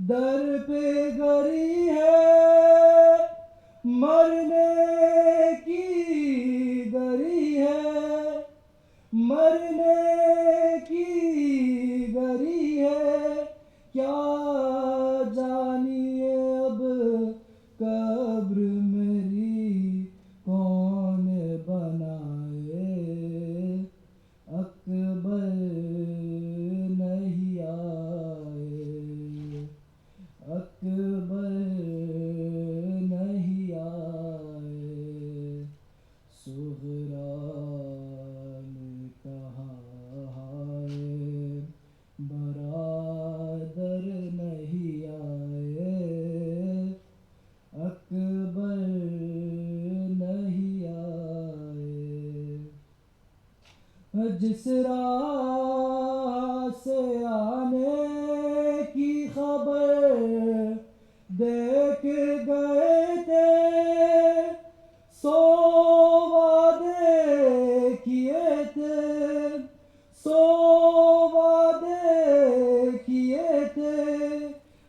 در پہ گری ہے مرنے کی گری ہے مرنے کی گری ہے کیا جانیے اب قبر میری کون بنائے اکبر نہیں آئے اکبر نہیں آئے صغرا نے کہا ہائے برادر نہیں آئے اکبر نہیں آئے جس راہ سے آنے کی خبر دیکھ گئے تھے سو وعدے کیے تھے سو وعدے کیے تھے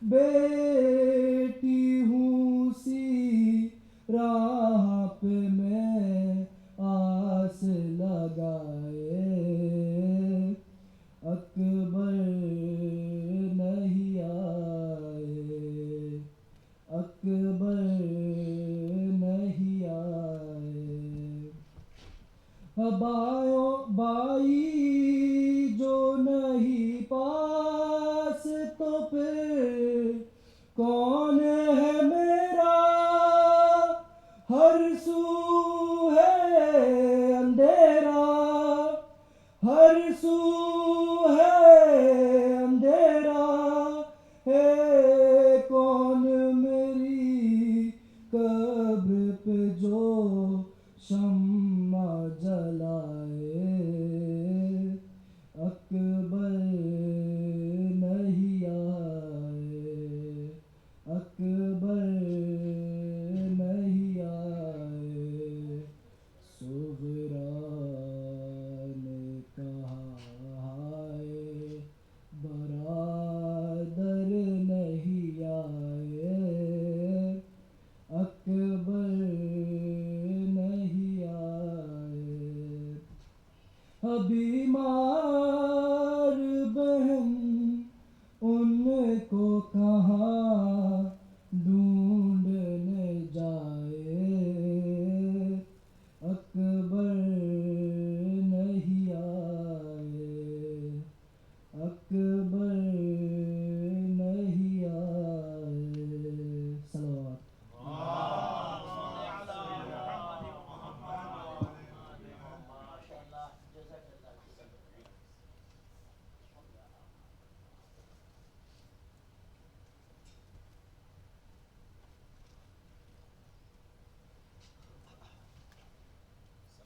بیٹی ہوں سی راہ پہ میں آس لگائے اکبر نہیں آئے اکبر نہیں آئے بائی جو نہیں پاس تو پھر کون ہے میرا ہر سو ہے اندھیرا ہر سو ہے اندھیرا ہے کون میری قبر پہ جو شمع جلائے اکبر نہیں آئے اکبر نہیں آئے صغرا نے کہا ہائے برادر نہیں آئے اکبر نہیں آئے بیمار بہن ان کو کہاں ڈھونڈنے جائے اکبر نہیں آئے اکبر نہیں آئے صلوات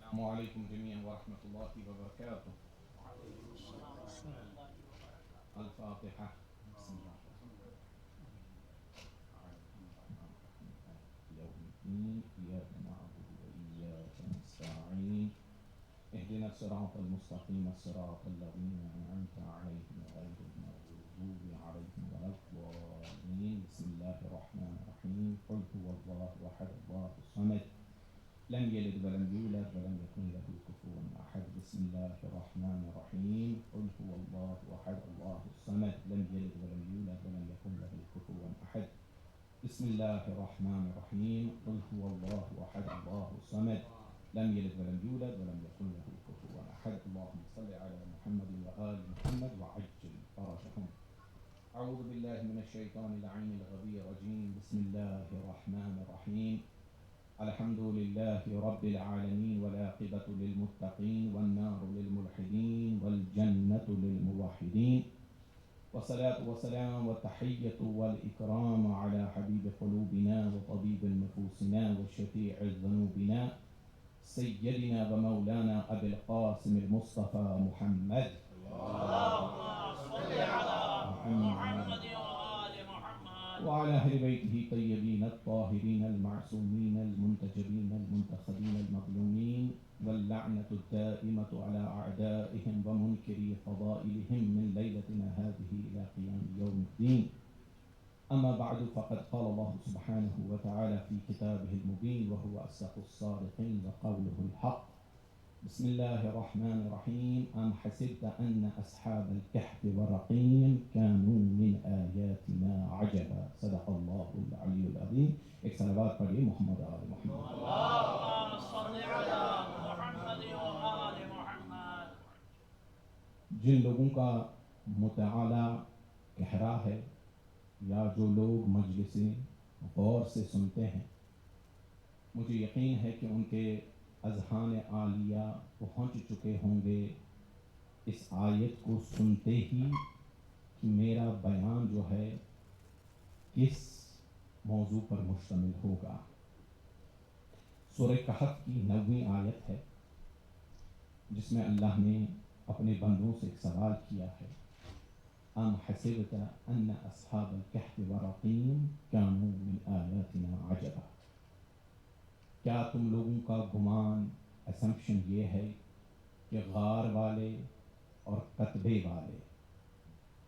السلام علیکم جميعا ورحمۃ اللہ وبرکاتہ الفاتحہ بسم اللہ یوم الدین ایاک نعبد وإیاک نستعین اهدنا الصراط المستقیم صراط الذین انعمت علیہم غیر المغضوب علیہم ولا الضالین بسم اللہ الرحمن الرحیم قل هو اللہ احد اللہ الصمد لم يلد ولم يولد ولم يكن له كفوا أحد بسم الله الرحمن الرحيم قل هو الله أحد الله الصمد لم يلد ولم يولد ولم يكن له كفوا أحد بسم الله الرحمن الرحيم قل هو الله أحد الله الصمد لم يلد ولم يولد ولم يكن له كفوا أحد اللهم صل على محمد وآل محمد وعجل فرجهم أعوذ بالله من الشيطان اللعين الغبي الرجيم بسم الله الرحمن الرحيم الحمد لله رب العالمين والعاقبة للمتقين والنار للملحدين والجنة للموحدين والصلاة والسلام والتحية والإكرام على حبيب قلوبنا وطبيب نفوسنا وشفيع ذنوبنا سيدنا ومولانا أبي القاسم المصطفى محمد اللهم صل على محمد وعلى أهل بيته الطيبين الطاهرين المعصومين المنتجبين المنتخبين المظلومين واللعنة الدائمة على أعدائهم ومنكري فضائلهم من ليلتنا هذه إلى قيام يوم الدين أما بعد فقد قال الله سبحانه وتعالى في كتابه المبين وهو أصدق الصادقين وقوله الحق بسم الله الرحمن الرحيم أم حسبت أن أصحاب الكهف والرقيم كانوا من آياتنا عجبا صدق الله العلي العظيم. ایک صلوات پڑھیے محمد آل محمد. اللهم صل على محمد وآل محمد. جن لوگوں کا مطالعہ گہرا ہے یا جو لوگ مجلسیں غور سے سنتے ہیں، مجھے یقین ہے کہ ان کے اذہان عالیہ پہنچ چکے ہوں گے اس آیت کو سنتے ہی کہ میرا بیان جو ہے کس موضوع پر مشتمل ہوگا. سورہ کہف کی 9ویں آیت ہے جس میں اللہ نے اپنے بندوں سے ایک سوال کیا ہے. ام حسبت ان اصحاب الکہف والرقیم کانوا من آیاتنا عجبا. کیا تم لوگوں کا گمان اسمپشن یہ ہے کہ غار والے اور کتبے والے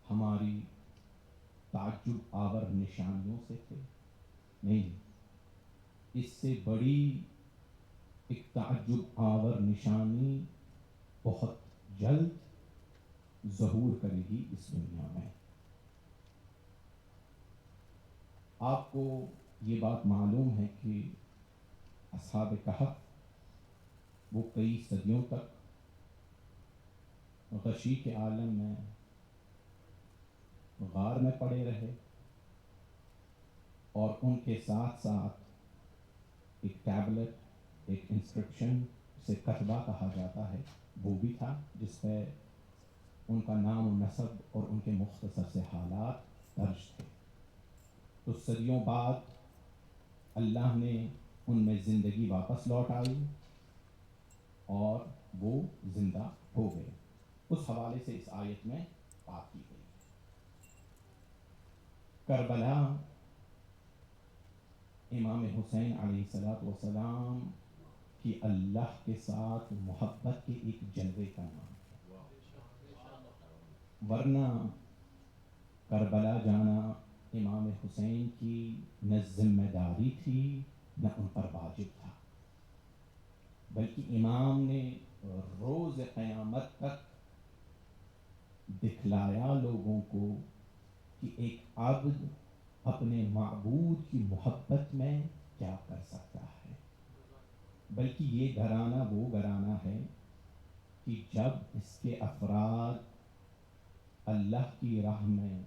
ہماری تعجب آور نشانیوں سے تھے؟ نہیں، اس سے بڑی ایک تعجب آور نشانی بہت جلد ظہور کرے گی اس دنیا میں. آپ کو یہ بات معلوم ہے کہ اصحاب کہف وہ کئی صدیوں تک غشی کے عالم میں غار میں پڑے رہے، اور ان کے ساتھ ساتھ ایک ٹیبلٹ، ایک انسکرپشن سے کتبہ کہا جاتا ہے وہ بھی تھا جس پہ ان کا نام و نسب اور ان کے مختصر سے حالات درج تھے. تو صدیوں بعد اللہ نے ان میں زندگی واپس لوٹ آئی اور وہ زندہ ہو گئے. اس حوالے سے اس آیت میں بات کی گئی. کربلا امام حسین علیہ السلام کی اللہ کے ساتھ محبت کے ایک جلوے کا نام ہے، ورنہ کربلا جانا امام حسین کی نہ ذمہ داری تھی نہ ان پر واجب تھا، بلکہ امام نے روز قیامت تک دکھلایا لوگوں کو کہ ایک عبد اپنے معبود کی محبت میں کیا کر سکتا ہے. بلکہ یہ گھرانہ وہ گھرانہ ہے کہ جب اس کے افراد اللہ کی راہ میں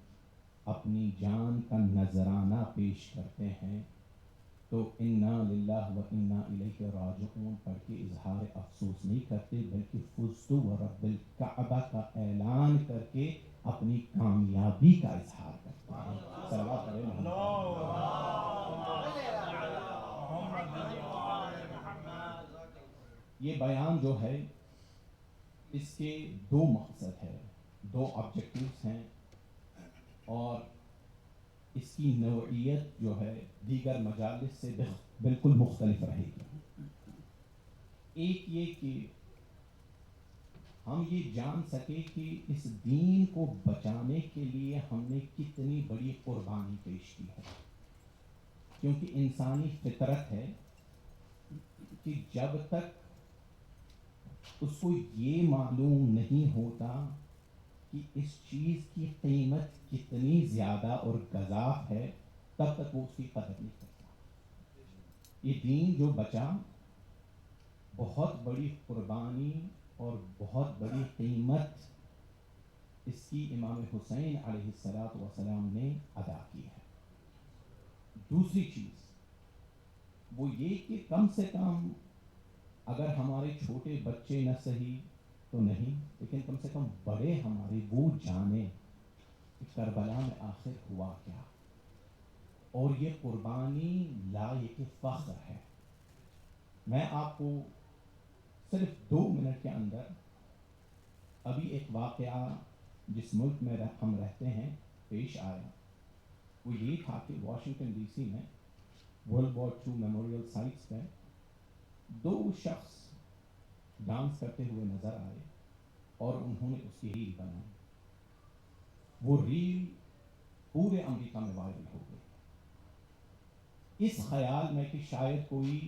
اپنی جان کا نذرانہ پیش کرتے ہیں تو انا للہ و انا الیہ راجعون پڑھ کے اظہار افسوس نہیں کرتے، بلکہ فزت و رب الکعبہ کا اعلان کر کے اپنی کامیابی کا اظہار کرتے ہیں. صلوات کریں یہ بیان جو ہے اس کے دو مقصد ہے، دو آبجیکٹیوز ہیں، اور اس کی نوعیت جو ہے دیگر مجالس سے بالکل مختلف رہے گی. ایک یہ کہ ہم یہ جان سکے کہ اس دین کو بچانے کے لیے ہم نے کتنی بڑی قربانی پیش کی ہے، کیونکہ انسانی فطرت ہے کہ جب تک اس کو یہ معلوم نہیں ہوتا کہ اس چیز کی قیمت کتنی زیادہ اور گزاف ہے، تب تک وہ اس کی قدر نہیں کرتا. یہ دین جو بچا بہت بڑی قربانی اور بہت بڑی قیمت اس کی امام حسین علیہ السلام نے ادا کی ہے. دوسری چیز وہ یہ کہ کم سے کم اگر ہمارے چھوٹے بچے نہ صحیح تو نہیں، لیکن کم سے کم بڑے ہمارے وہ جانیں کہ کربلا میں آخر ہوا کیا، اور یہ قربانی لائق فخر ہے. میں آپ کو صرف 2 منٹ کے اندر ابھی ایک واقعہ جس ملک میں ہم رہتے ہیں پیش آیا، وہ یہ تھا کہ واشنگٹن ڈی سی میں ورلڈ وار 2 میموریل سائٹس پہ 2 شخص ڈانس کرتے ہوئے نظر آئے اور انہوں نے اس کی ریل بنائی. وہ ریل پورے امریکہ میں وائرل ہو گئی، اس خیال میں کہ شاید کوئی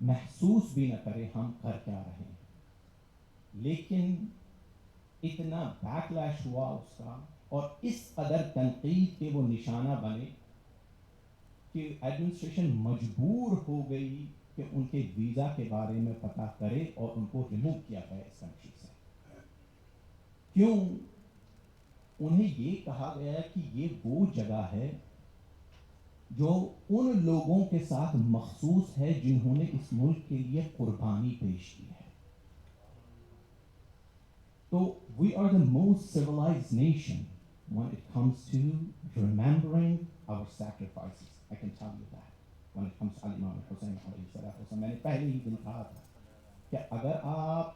محسوس بھی نہ کرے ہم کر کیا رہے ہیں، لیکن اتنا بیک لیش ہوا اس کا اور اس قدر تنقید کے وہ نشانہ بنے کہ ایڈمنسٹریشن مجبور ہو گئی کہ ان کے ویزا کے بارے میں پتہ کرے اور ان کو ریموو کیا گیا اس کنٹری سے۔ کیوں؟ انہیں یہ کہا گیا کہ یہ وہ جگہ ہے جو ان لوگوں کے ساتھ مخصوص ہے جنہوں نے اس ملک کے لیے قربانی پیش کی ہے۔ تو we are the most civilized nation when it comes to remembering our sacrifices. I can tell you that. When it comes to Imam Hussein علیہ السلام، میں نے پہلے ہی دن کہا تھا کہ اگر آپ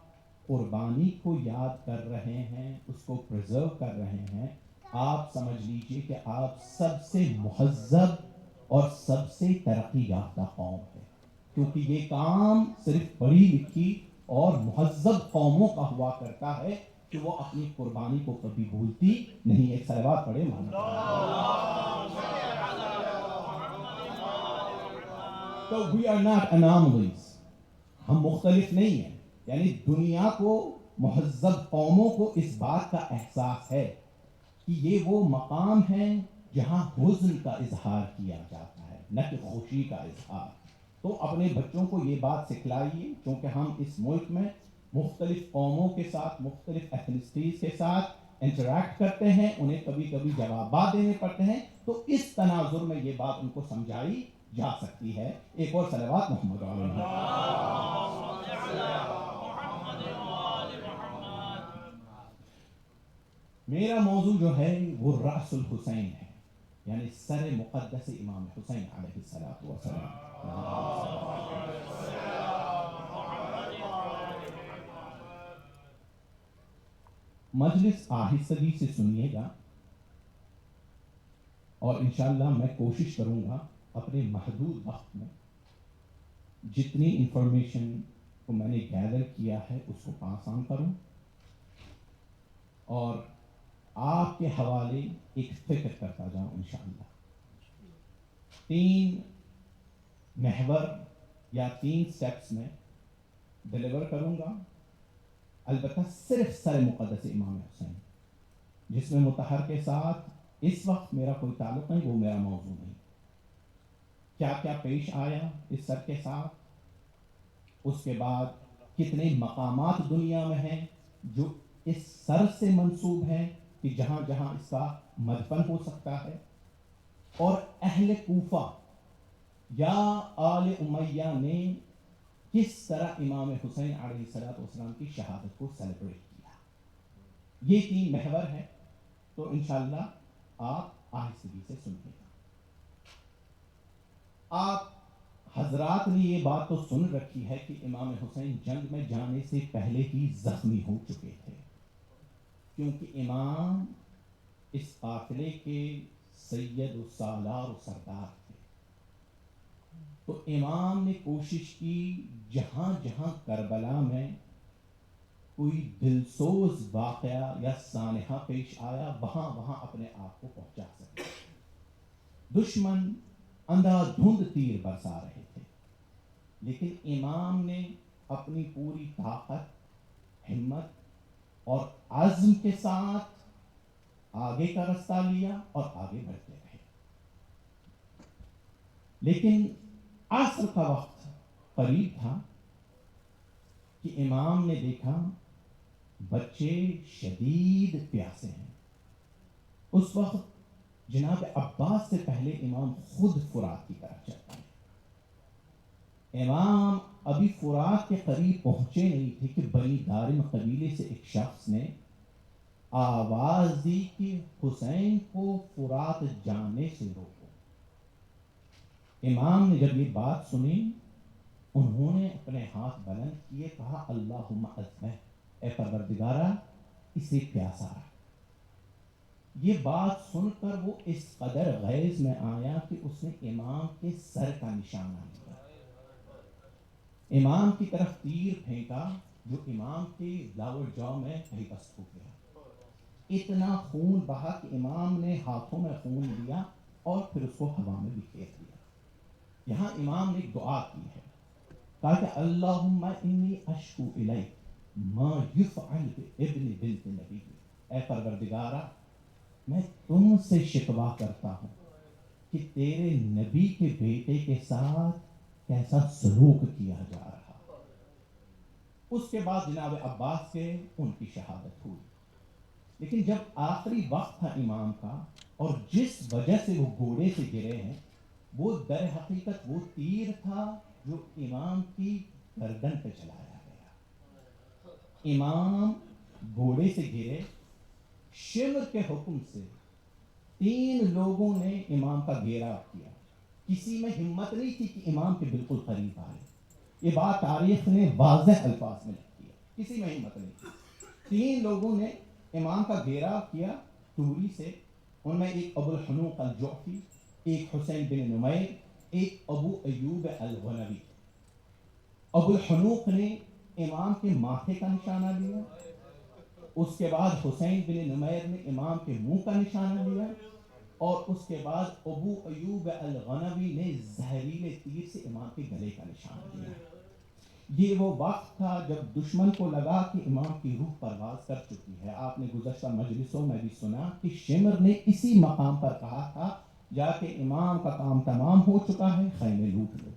قربانی کو یاد کر رہے ہیں، اس کو پرزرو کر رہے ہیں، آپ سمجھ لیجئے کہ آپ سب سے مہذب اور سب سے ترقی یافتہ قوم ہے، کیونکہ یہ کام صرف پڑھی لکھی اور مہذب قوموں کا ہوا کرتا ہے کہ وہ اپنی قربانی کو کبھی بھولتی نہیں۔ ایک صلوات پڑھے مولانا۔ تو we are not anomalies، ہم مختلف نہیں ہیں، یعنی دنیا کو، مہذب قوموں کو اس بات کا احساس ہے کہ یہ وہ مقام ہے جہاں حزن کا اظہار کیا جاتا ہے، نہ کہ خوشی کا اظہار۔ تو اپنے بچوں کو یہ بات سکھلائیے، کیونکہ ہم اس ملک میں مختلف قوموں کے ساتھ، مختلف ایتھنسٹیز کے ساتھ انٹریکٹ کرتے ہیں، انہیں کبھی کبھی جوابات دینے پڑتے ہیں، تو اس تناظر میں یہ بات ان کو سمجھائی جا سکتی ہے۔ ایک اور صلوات محمد علیہ۔ میرا موضوع جو ہے وہ رأس الحسین ہے، یعنی سر مقدس امام حسین علیہ السلام۔ مجلس آہستگی سے سنیے گا، اور انشاءاللہ میں کوشش کروں گا اپنے محدود وقت میں جتنی انفارمیشن کو میں نے گیدر کیا ہے اس کو پاس آن کروں، اور آپ کے حوالے ایک فکر کرتا جاؤں انشاءاللہ۔ 3 محور یا 3 سٹیپس میں ڈیلیور کروں گا، البتہ صرف سر مقدس امام حسین، جس میں مطہر کے ساتھ اس وقت میرا کوئی تعلق نہیں، وہ میرا موضوع نہیں۔ کیا کیا پیش آیا اس سر کے ساتھ، اس کے بعد کتنے مقامات دنیا میں ہیں جو اس سر سے منسوب ہیں کہ جہاں جہاں اس کا مدفن ہو سکتا ہے، اور اہل کوفہ یا آل امیہ نے کس طرح امام حسین علیہ السلام کی شہادت کو سیلیبریٹ کیا۔ یہ 3 محور ہیں، تو انشاءاللہ آپ آہستگی سے سنیے گا۔ آپ حضرات نے یہ بات تو سن رکھی ہے کہ امام حسین جنگ میں جانے سے پہلے ہی زخمی ہو چکے تھے، کیونکہ امام اس قافلے کے سید و سالار و سردار تھے۔ تو امام نے کوشش کی جہاں جہاں کربلا میں کوئی دلسوز واقعہ یا سانحہ پیش آیا، وہاں وہاں اپنے آپ کو پہنچا سکے۔ دشمن اندھا دھند تیر برسا رہے تھے، لیکن امام نے اپنی پوری طاقت، ہمت اور عزم کے ساتھ آگے کا رستہ لیا اور آگے بڑھتے رہے۔ لیکن عصر کا وقت قریب تھا کہ امام نے دیکھا بچے شدید پیاسے ہیں۔ اس وقت جناب عباس سے پہلے امام خود فرات کی طرف چلتے ہیں۔ امام ابھی فرات کے قریب پہنچے نہیں تھے کہ بنی دارم قبیلے سے ایک شخص نے آواز دی کہ حسین کو فرات جانے سے روکو۔ امام نے جب یہ بات سنی، انہوں نے اپنے ہاتھ بلند کیے، کہا اللہم اذبح، اے پروردگارا اسے پیاسا رکھ۔ یہ بات سن کر وہ اس قدر غیظ میں آیا کہ اس نے امام کے سر کا نشانہ لیا، امام کی طرف تیر پھینکا جو امام کے لاور جو میں پیوست ہو گیا۔ اتنا خون بہا کہ امام نے ہاتھوں میں خون لیا اور پھر اس کو ہوا میں بکھیر دیا. یہاں امام نے ایک دعا کی ہے، کہا کہ اللہم انی اشکو الیک ما یفعل بابن بنت نبی، اے پروردگارہ میں تم سے شکوہ کرتا ہوں کہ تیرے نبی کے بیٹے کے ساتھ کیسا سلوک کیا جا رہا. اس کے بعد جناب عباس کے ان کی شہادت ہوئی. لیکن جب آخری وقت تھا امام کا اور جس وجہ سے وہ گھوڑے سے گرے ہیں وہ در حقیقت وہ تیر تھا جو امام کی گردن پہ چلایا گیا. امام گھوڑے سے گرے، شمر کے حکم سے 3 لوگوں نے امام کا گھیراؤ کیا. کسی میں ہمت نہیں تھی کہ امام کے بالکل قریب آئے. یہ بات تاریخ نے واضح الفاظ میں لکھی ہے، کسی میں ہمت نہیں تھی. 3 لوگوں نے امام کا گھیراؤ کیا توری سے. ان میں ایک ابو الحنوق الجعفی، ایک حسین بن نمیر، ایک ابو ایوب الغنوی. ابو الحنوق نے امام کے ماتھے کا نشانہ لیا، اس کے بعد حسین بن نمیر نے امام کے منہ کا نشانہ لیا، اور اس کے بعد ابو ایوب الغنوی نے زہریلے تیر سے امام کے گلے کا نشانہ لیا. یہ وہ وقت تھا جب دشمن کو لگا کہ امام کی روح پرواز کر چکی ہے. آپ نے گزشتہ مجلسوں میں بھی سنا کہ شمر نے اسی مقام پر کہا تھا جا کے امام کا کام تمام ہو چکا ہے، خیمے لوٹ لو.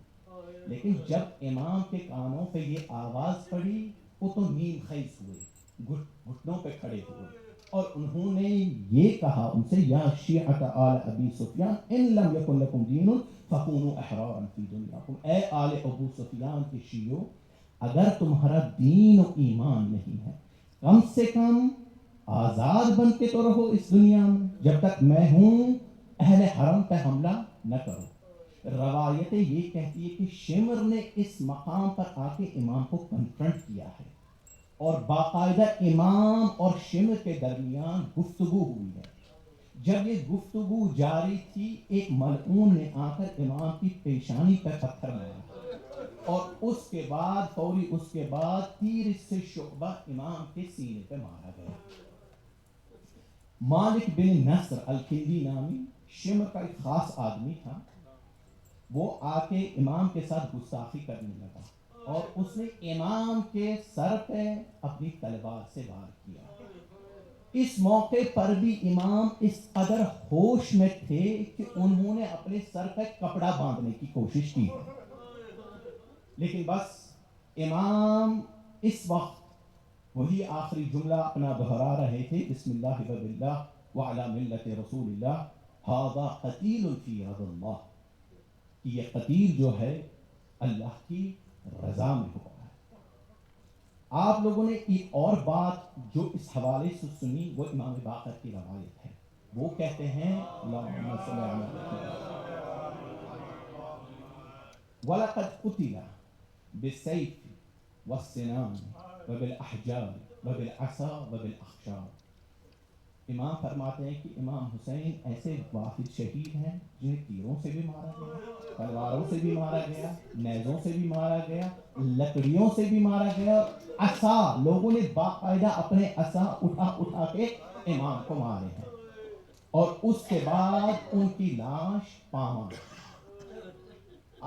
لیکن جب امام کے کانوں پہ یہ آواز پڑی وہ تو نیم خیز ہوئے، گھٹنوں پہ کھڑے ہوئے، اور انہوں نے یہ کہا ان سے، یا شیعۃ آل ابی سفیان ان لم یکن لکم دین فکونوا احرارا فی دنیاکم. اے آل ابو سفیان کے شیعوں، اگر تمہارا دین و ایمان نہیں ہے کم سے کم آزاد بن کے تو رہو اس دنیا میں، جب تک میں ہوں اہل حرم پہ حملہ نہ کرو. روایتیں یہ کہتی ہے کہ شمر نے اس مقام پر آ کے امام کو کنفرنٹ کیا ہے اور باقاعدہ امام اور شمر کے درمیان گفتگو ہوئی ہے. جب یہ گفتگو جاری تھی ایک ملعون نے آ کر امام کی پیشانی پر پتھر مارا اور اس کے بعد تیر سے شعبہ امام کے سینے پہ مارا گیا. مالک بن نصر الکندی نامی شمر کا ایک خاص آدمی تھا. وہ آ کے امام کے ساتھ گستاخی کرنے لگا اور اس نے امام کے سر پہ اپنی تلوار سے وار کیا. اس موقع پر بھی امام اس قدر ہوش میں تھے کہ انہوں نے اپنے سر پہ کپڑا باندھنے کی کوشش کی. لیکن بس امام اس وقت وہی آخری جملہ اپنا دہرا رہے تھے، بسم اللہ و باللہ وعلی ملت رسول اللہ ھذا قتیل فی رضا اللہ، کہ یہ قتیل جو ہے اللہ کی رضا میں ہوا ہے. آپ لوگوں نے ایک اور بات جو اس حوالے سے سنی وہ امام باقر کی روایت ہے. وہ کہتے ہیں اللہم صل علی محمد وَلَقَدْ قُتِلَ بِالسَّيْفِ وَالسِّنَانِ وَبِالْأَحْجَارِ وَبِالْعَصَا وَبِالْأَخْشَارِ. امام فرماتے ہیں کہ امام حسین ایسے واحد شہید ہیں جنہیں تیروں سے بھی مارا گیا، تلواروں سے بھی مارا گیا، نیزوں سے بھی مارا گیا، لکڑیوں سے بھی مارا گیا. عصا، لوگوں نے باقاعدہ اپنے عصا اٹھا کے امام کو مارے ہیں، اور اس کے بعد ان کی لاش پامال.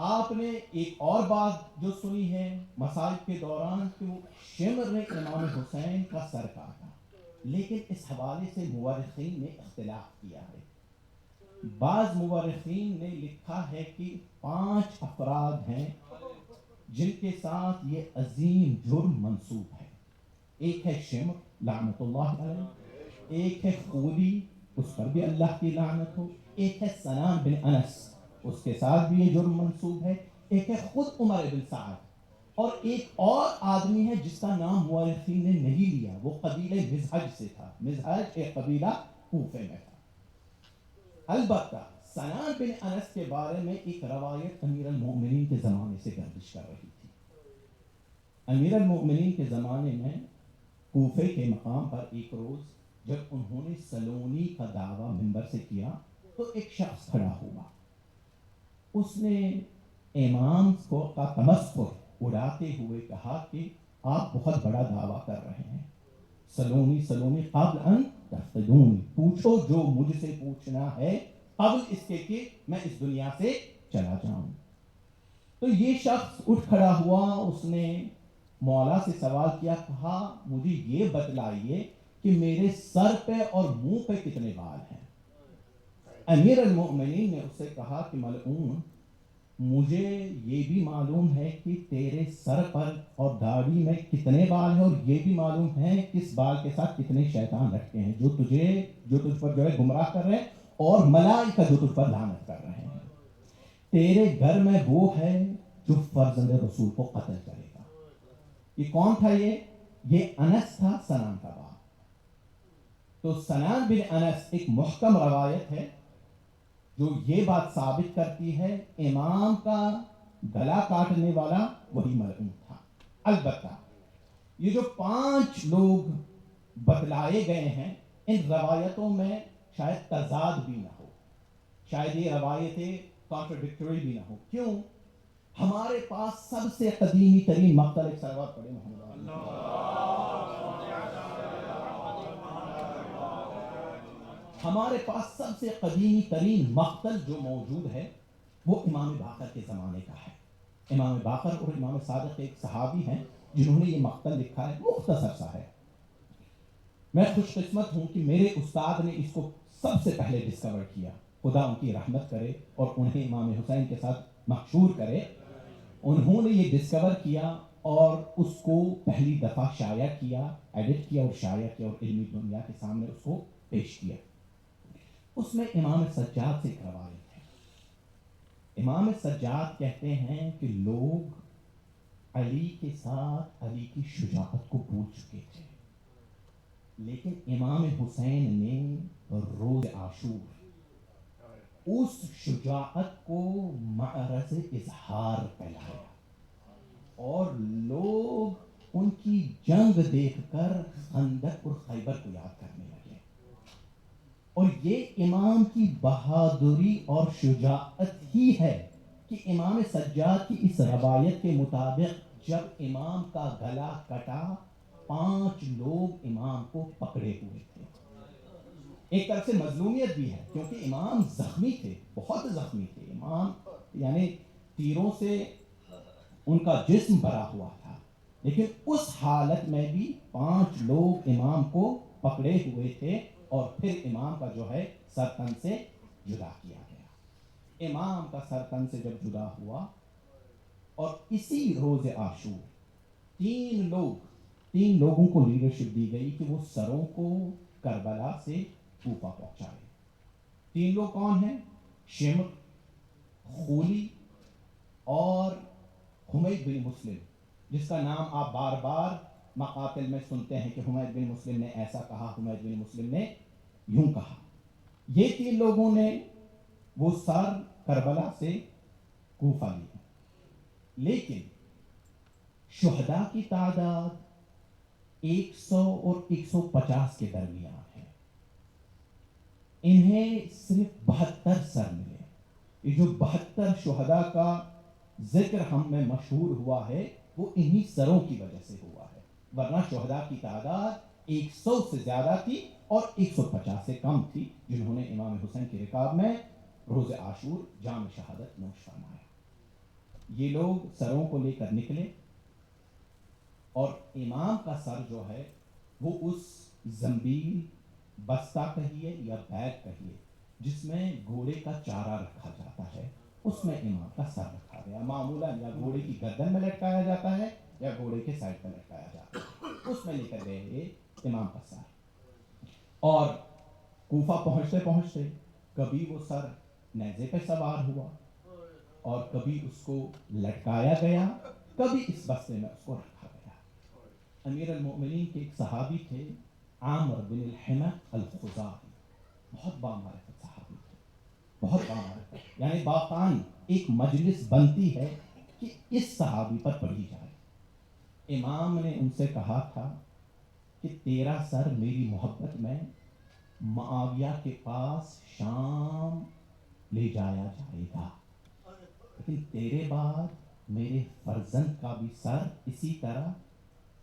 آپ نے ایک اور بات جو سنی ہے مصائب کے دوران کہ شمر نے امام حسین کا سر کاٹا، لیکن اس حوالے سے مورخین نے اختلاف کیا ہے. بعض مورخین نے لکھا ہے کہ 5 افراد ہیں جن کے ساتھ یہ عظیم جرم منسوب ہے. ایک ہے شمر لعنت اللہ علیہ، ایک ہے خولی اس پر بھی اللہ کی لعنت ہو، ایک ہے سنان بن انس اس کے ساتھ بھی یہ جرم منسوب ہے، ایک ہے خود عمر بن سعد، اور ایک اور آدمی ہے جس کا نام مورخین نے نہیں لیا، وہ قبیلہ مزہج سے تھا. مزہج ایک قبیلہ کوفے میں تھا. البتہ سنان بن انس کے بارے میں ایک روایت امیر المؤمنین کے زمانے سے گردش کر رہی تھی. امیر المؤمنین کے زمانے میں کوفے کے مقام پر ایک روز جب انہوں نے سلونی کا دعویٰ منبر سے کیا تو ایک شخص کھڑا ہوا. اس نے امام کو کا تمسخر اڑاتے ہوئے کہا کہ آپ بہت بڑا دعویٰ کر رہے ہیں، سلونی سلونی قبل ان تفتدونی، پوچھو جو مجھ سے پوچھنا ہے قبل اس کے کہ میں اس دنیا سے چلا جاؤں. تو یہ شخص اٹھ کھڑا ہوا، اس نے مولا سے سوال کیا، کہا مجھے یہ بتلائیے کہ میرے سر پہ اور منہ پہ کتنے بال ہیں. امیر المؤمنین نے اس سے کہا کہ ملعون، مجھے یہ بھی معلوم ہے کہ تیرے سر پر اور داڑھی میں کتنے بال ہیں، اور یہ بھی معلوم ہے کس بال کے ساتھ کتنے شیطان لٹکے ہیں جو تجھ پر جو ہے گمراہ کر رہے ہیں، اور ملائکہ جو تجھ پر لعنت کر رہے ہیں. تیرے گھر میں وہ ہے جو فرزند رسول کو قتل کرے گا. یہ کون تھا؟ یہ انس تھا، سنان کا باپ. تو سنان بن انس، ایک محکم روایت ہے جو یہ بات ثابت کرتی ہے امام کا گلا کاٹنے والا وہی ملعون تھا. البتہ یہ جو 5 لوگ بتلائے گئے ہیں، ان روایتوں میں شاید تضاد بھی نہ ہو، شاید یہ روایتیں کانٹرڈکٹری بھی نہ ہو. کیوں؟ ہمارے پاس سب سے قدیمی ترین مقتل، ایک صلوات پڑھے محمد، ہمارے پاس سب سے قدیمی ترین مقتل جو موجود ہے وہ امام باقر کے زمانے کا ہے. امام باقر اور امام صادق ایک صحابی ہیں جنہوں نے یہ مقتل لکھا ہے، مختصر سا ہے. میں خوش قسمت ہوں کہ میرے استاد نے اس کو سب سے پہلے ڈسکور کیا، خدا ان کی رحمت کرے اور انہیں امام حسین کے ساتھ محشور کرے. انہوں نے یہ ڈسکور کیا اور اس کو پہلی دفعہ شائع کیا، ایڈٹ کیا اور شائع کیا، اور علمی دنیا کے سامنے اس کو پیش کیا. اس میں امام سجاد سے ایک روایت ہے. امام سجاد کہتے ہیں کہ لوگ علی کے ساتھ علی کی شجاعت کو بھول چکے تھے، لیکن امام حسین نے روز عاشور اس شجاعت کو معرض اظہار پہلایا، اور لوگ ان کی جنگ دیکھ کر خندق اور خیبر کو یاد کرنے لگے. اور یہ امام کی بہادری اور شجاعت ہی ہے کہ امام سجاد کی اس روایت کے مطابق جب امام کا گلا کٹا، 5 لوگ امام کو پکڑے ہوئے تھے. ایک طرف سے مظلومیت بھی ہے کیونکہ امام زخمی تھے، بہت زخمی تھے. امام یعنی تیروں سے ان کا جسم بھرا ہوا تھا، لیکن اس حالت میں بھی 5 لوگ امام کو پکڑے ہوئے تھے، اور پھر امام کا جو ہے سر تن سے جدا کیا گیا. امام کا سر تن سے جب جدا ہوا، اور اسی روز عاشور 3 لوگوں کو لیڈرشپ دی گئی کہ وہ سروں کو کربلا سے کوفہ پہنچائے. 3 لوگ کون ہیں؟ شمر، خولی اور حمید بن مسلم، جس کا نام آپ بار بار مقاتل میں سنتے ہیں کہ حمید بن مسلم نے ایسا کہا، حمید بن مسلم نے یوں کہا. یہ 3 لوگوں نے وہ سر کربلا سے کوفہ لیا. لیکن شہداء کی تعداد 100 اور 150 کے درمیان ہے. انہیں صرف 72 سر ملے. یہ جو 72 شہداء کا ذکر ہم میں مشہور ہوا ہے وہ انہی سروں کی وجہ سے ہوا ہے، ورنہ شہداء کی تعداد 100 سے زیادہ تھی اور 150 سے کم تھی جنہوں نے امام حسین کی رکاب میں روز عاشور جام شہادت نوش فرمایا. یہ لوگ سروں کو لے کر نکلے، اور امام کا سر جو ہے وہ اس زنبیل، بستہ کہیے یا بیگ کہیے، جس میں گھوڑے کا چارہ رکھا جاتا ہے، اس میں امام کا سر رکھا گیا. معمولاً یا گھوڑے کی گردن میں لٹکایا جاتا ہے یا گھوڑے کے سائڈ پہ لٹکایا جاتا ہے، اس میں لے کر گئے امام کا سر. اور کوفہ پہنچتے پہنچتے کبھی وہ سر نیزے پہ سوار ہوا، اور کبھی اس کو لٹکایا گیا، کبھی اس بستے میں اس کو رکھا گیا. امیر المؤمنین کے ایک صحابی تھے، عامر بن الحمق الخزاعی، بہت بامعرفت صحابی تھے، بہت بامعرفت. یعنی باقان ایک مجلس بنتی ہے کہ اس صحابی پر پڑھی جائے. امام نے ان سے کہا تھا کہ تیرا سر میری محبت میں معاویہ کے پاس شام لے جایا جائے گا، لیکن تیرے بعد میرے فرزند کا بھی سر اسی طرح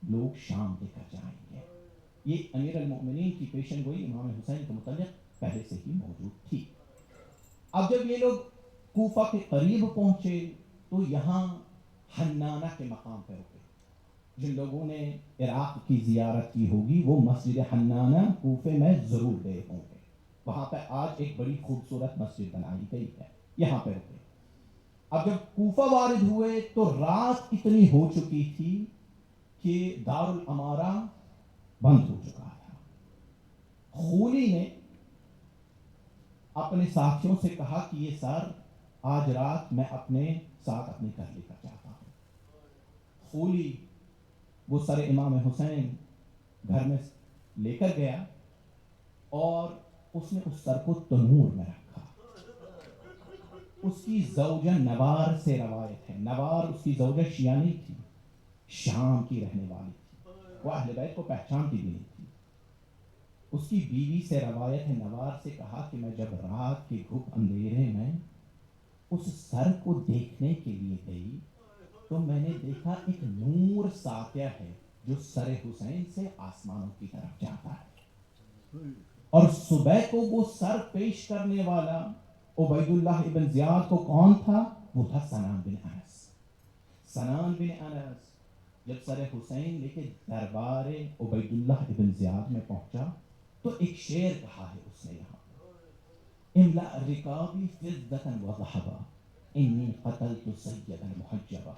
لوگ شام لے کر جائیں گے. یہ امیر المؤمنین کی پیشن گوئی امام حسین کے متعلق پہلے سے ہی موجود تھی۔ اب جب یہ لوگ کوفہ کے قریب پہنچے تو یہاں حنانہ کے مقام پہ رکے۔ جن لوگوں نے عراق کی زیارت کی ہوگی وہ مسجد حنانہ کوفے میں ضرور گئے ہوں گے، وہاں پہ آج ایک بڑی خوبصورت مسجد بنائی گئی ہے، یہاں پہ رکے۔ اب جب کوفہ وارد ہوئے تو رات اتنی ہو چکی تھی کہ دارالامارہ بند ہو چکا تھا۔ خولی نے اپنے ساتھیوں سے کہا کہ یہ سر آج رات میں اپنے ساتھ اپنے گھر لے کر جاتا ہوں۔ خولی وہ سر امام حسین گھر میں لے کر گیا اور اس نے اس سر کو تنور میں رکھا۔ اس کی زوجہ نوار سے روایت ہے، نوار اس کی زوجہ شیعہ نہیں تھی، شام کی رہنے والی تھی، وہ اہل بیت کو پہچانتی بھی نہیں تھی۔ اس کی بیوی سے روایت ہے، نوار سے کہا کہ میں جب رات کے گھپ اندھیرے میں اس سر کو دیکھنے کے لیے گئی تو میں نے دیکھا ایک نور ساطع ہے جو سر حسین سے آسمانوں کی طرف جاتا ہے، اور صبح کو وہ سر پیش کرنے والا عبید اللہ ابن زیاد کو کون تھا؟ وہ تھا سنان بن انس۔ سنان بن انس جب سر حسین لے کے دربار عبید اللہ ابن زیاد میں پہنچا تو ایک شعر کہا ہے اس نے یہاں، املأ رکابی فضة وذهبا انی قتلت سیدا محجبا،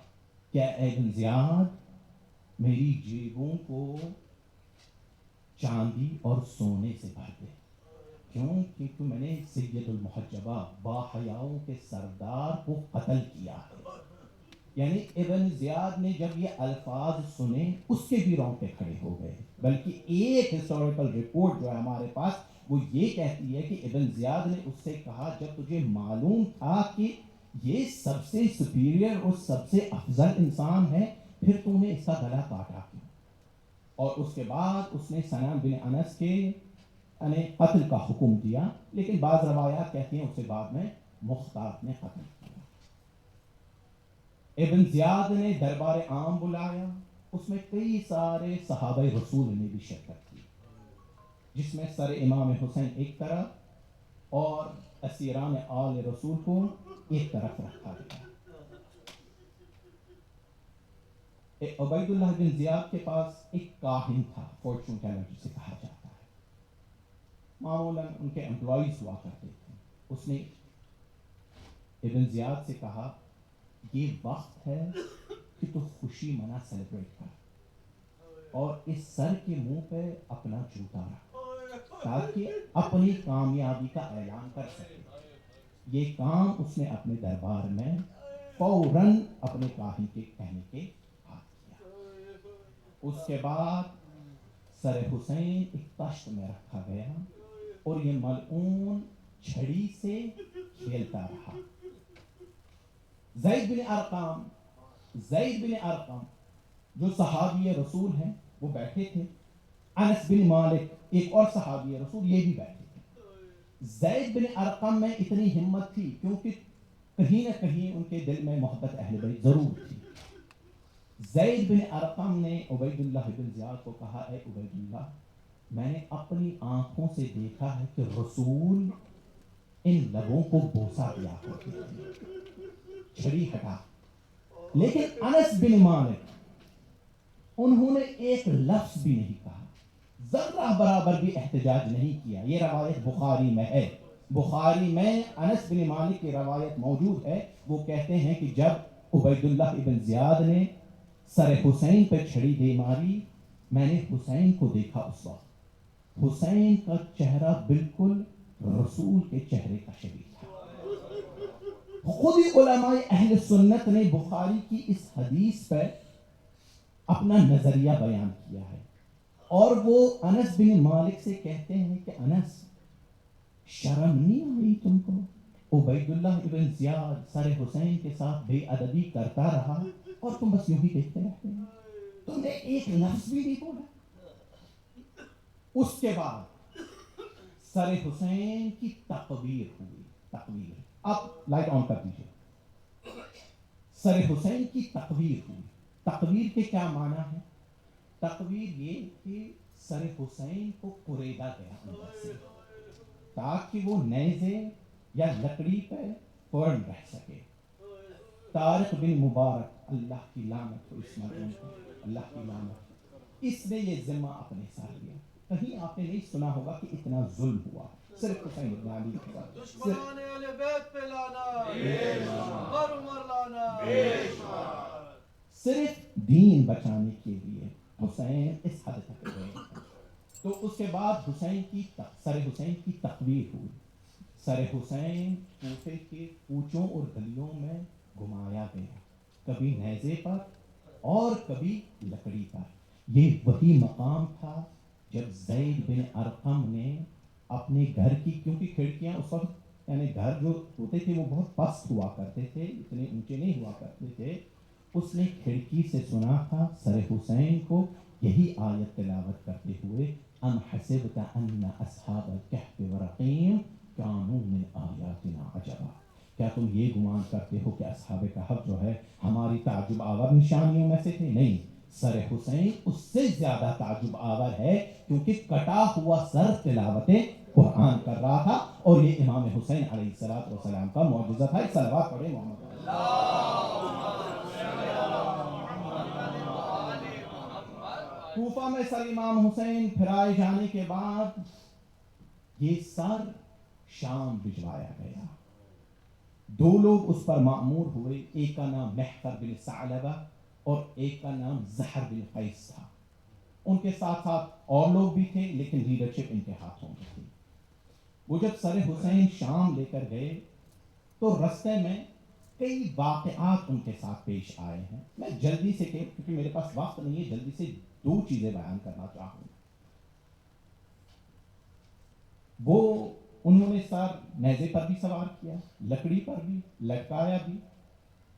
کیا اے ابن زیاد میری جیبوں کو چاندی اور سونے سے بھر دے، کیوں؟ کیونکہ میں نے سید المحجبہ با حیاؤں کے سردار کو قتل کیا ہے۔ یعنی ابن زیاد نے جب یہ الفاظ سنے اس کے بھی رونگٹے کھڑے ہو گئے، بلکہ ایک ہسٹوریکل رپورٹ جو ہے ہمارے پاس وہ یہ کہتی ہے کہ ابن زیاد نے اس سے کہا جب تجھے معلوم تھا کہ یہ سب سے سپیریئر اور سب سے افضل انسان ہے پھر تو نے اس کا گلا کاٹا کیوں؟ اور اس کے بعد اس نے سنان بن انس کے قتل کا حکم دیا، لیکن بعض روایات کہتی ہیں اسے بعد میں مختار نے قتل کیا۔ ابن زیاد نے دربار عام بلایا، اس میں کئی سارے صحابہ رسول نے بھی شرکت کی، جس میں سر امام حسین ایک طرف اور اسیران آل رسول کو ایک طرف رکھا گیا۔ عبید اللہ بن زیاد کے پاس ایک کاہن تھا، فارچون ٹیلر جسے کہا جاتا ہے، معمولاً ان کے امپلائیز ہوا کرتے تھے۔ اس نے ابن زیاد سے کہا یہ وقت ہے کہ تو خوشی منا سیلیبریٹ کر اور اس سر کے منہ پہ اپنا جوتا رکھ تاکہ اپنی کامیابی کا اعلان کر سکے۔ یہ کام اس نے اپنے دربار میں فوراً اپنے کاہن کے کہنے کے بعد کیا۔ اس کے بعد سر حسین ایک تشت میں رکھا گیا اور یہ ملعون چھڑی سے کھیلتا رہا۔ زید بن ارقم جو صحابی رسول ہیں وہ بیٹھے تھے، انس بن مالک ایک اور صحابی رسول یہ بھی بیٹھے تھے۔ زید بن ارقم میں اتنی ہمت تھی کیونکہ کہیں نہ کہیں ان کے دل میں محبت اہل بیت ضرور تھی۔ زید بن ارقم نے عبید اللہ بن زیاد کو کہا اے عبید اللہ، میں نے اپنی آنکھوں سے دیکھا ہے کہ رسول ان لبوں کو بوسہ دیا کرتے تھے، چھڑی ہٹا، لیکن انس بن مالک انہوں نے ایک لفظ بھی نہیں کہا، ذرہ برابر بھی احتجاج نہیں کیا۔ یہ روایت بخاری میں ہے، بخاری میں انس بن مالک کی روایت موجود ہے۔ وہ کہتے ہیں کہ جب عبید اللہ ابن زیاد نے سر حسین پہ چھڑی دے ماری میں نے حسین کو دیکھا، اس وقت حسین کا چہرہ بالکل رسول کے چہرے کا شبیہ تھا۔ خود ہی علماء اہل سنت نے بخاری کی اس حدیث پر اپنا نظریہ بیان کیا ہے، اور وہ انس بن مالک سے کہتے ہیں کہ انس شرم نہیں آئی تم کو؟ عبید اللہ ابن زیاد سر حسین کے ساتھ بے ادبی کرتا رہا اور تم بس یوں ہی دیکھتے رہتے ہیں، تم نے ایک لفظ بھی نہیں بولا۔ اس کے بعد سر حسین کی تقبیر ہوئی، تقبیر، اب لائٹ آن کر دیجیے۔ سر حسین کی تقبیر ہوئی۔ تقبیر کے کیا معنی ہے؟ تقبیر یہ کہ سر حسین کو قریدا گیا اندر سے تاکہ وہ نیزے یا لکڑی پہ فوراً رہ سکے. طارق بن مبارک، اللہ کی لعنت ہو اس مجنون کو، اللہ کی لعنت. اس نے یہ ذمہ اپنے ساتھ لیا. کہیں آپ نے نہیں سنا ہوگا کہ اتنا ظلم ہوا صرف حسین بن علی کے ساتھ. دشمنان اہل بیت پہ لانا، ہر عمر لانا. صرف دین بچانے کے لیے حسین اس حد تک گئے ہیں. تو اس کے بعد سر حسین کی تقویر ہوئی. سر حسین کوفے کے کوچوں اور گلیوں میں گھمایا گیا، کبھی نیزے پر اور کبھی لکڑی پر. یہ وہی مقام تھا جب زید بن ارقم نے اپنے گھر کی، کیونکہ کھڑکیاں اس وقت یعنی گھر جو ہوتے تھے وہ بہت پست ہوا کرتے تھے، اتنے اونچے نہیں ہوا کرتے تھے. اس نے کھڑکی سے سنا تھا سر حسین کو یہی آیت تلاوت کرتے ہوئے، ام حسبت ان اصحاب الکہف ورقیم کانوا من آیاتنا عجبا. کیا تم یہ گمان کرتے ہو کہ اصحاب کہف جو ہے ہماری تعجب آور نشانیوں میں سے تھے؟ نہیں، سر حسین اس سے زیادہ تعجب آور ہے، کیونکہ کٹا ہوا سر تلاوت قرآن کر رہا تھا، اور یہ امام حسین علیہ السلام کا معجزہ تھا. صلوات پڑھیں محمد. کوفہ میں سر امام حسین پھرائے جانے کے بعد یہ سر شام بھجوایا گیا. 2 لوگ اس پر مأمور ہوئے، ایک کا نام محقر بن ثعلبہ اور ایک کا نام زہر بن قیس تھا. ان کے ساتھ ساتھ اور لوگ بھی تھے، لیکن لیڈرشپ ان کے ہاتھوں میں تھی. وہ جب سر حسین شام لے کر گئے تو رستے میں کئی واقعات ان کے ساتھ پیش آئے ہیں. میں جلدی سے، کیونکہ میرے پاس وقت نہیں ہے، جلدی سے 2 چیزیں بیان کرنا چاہوں گا. انہوں نے سر نیزے پر بھی سوار کیا، لکڑی پر بھی لٹکایا بھی.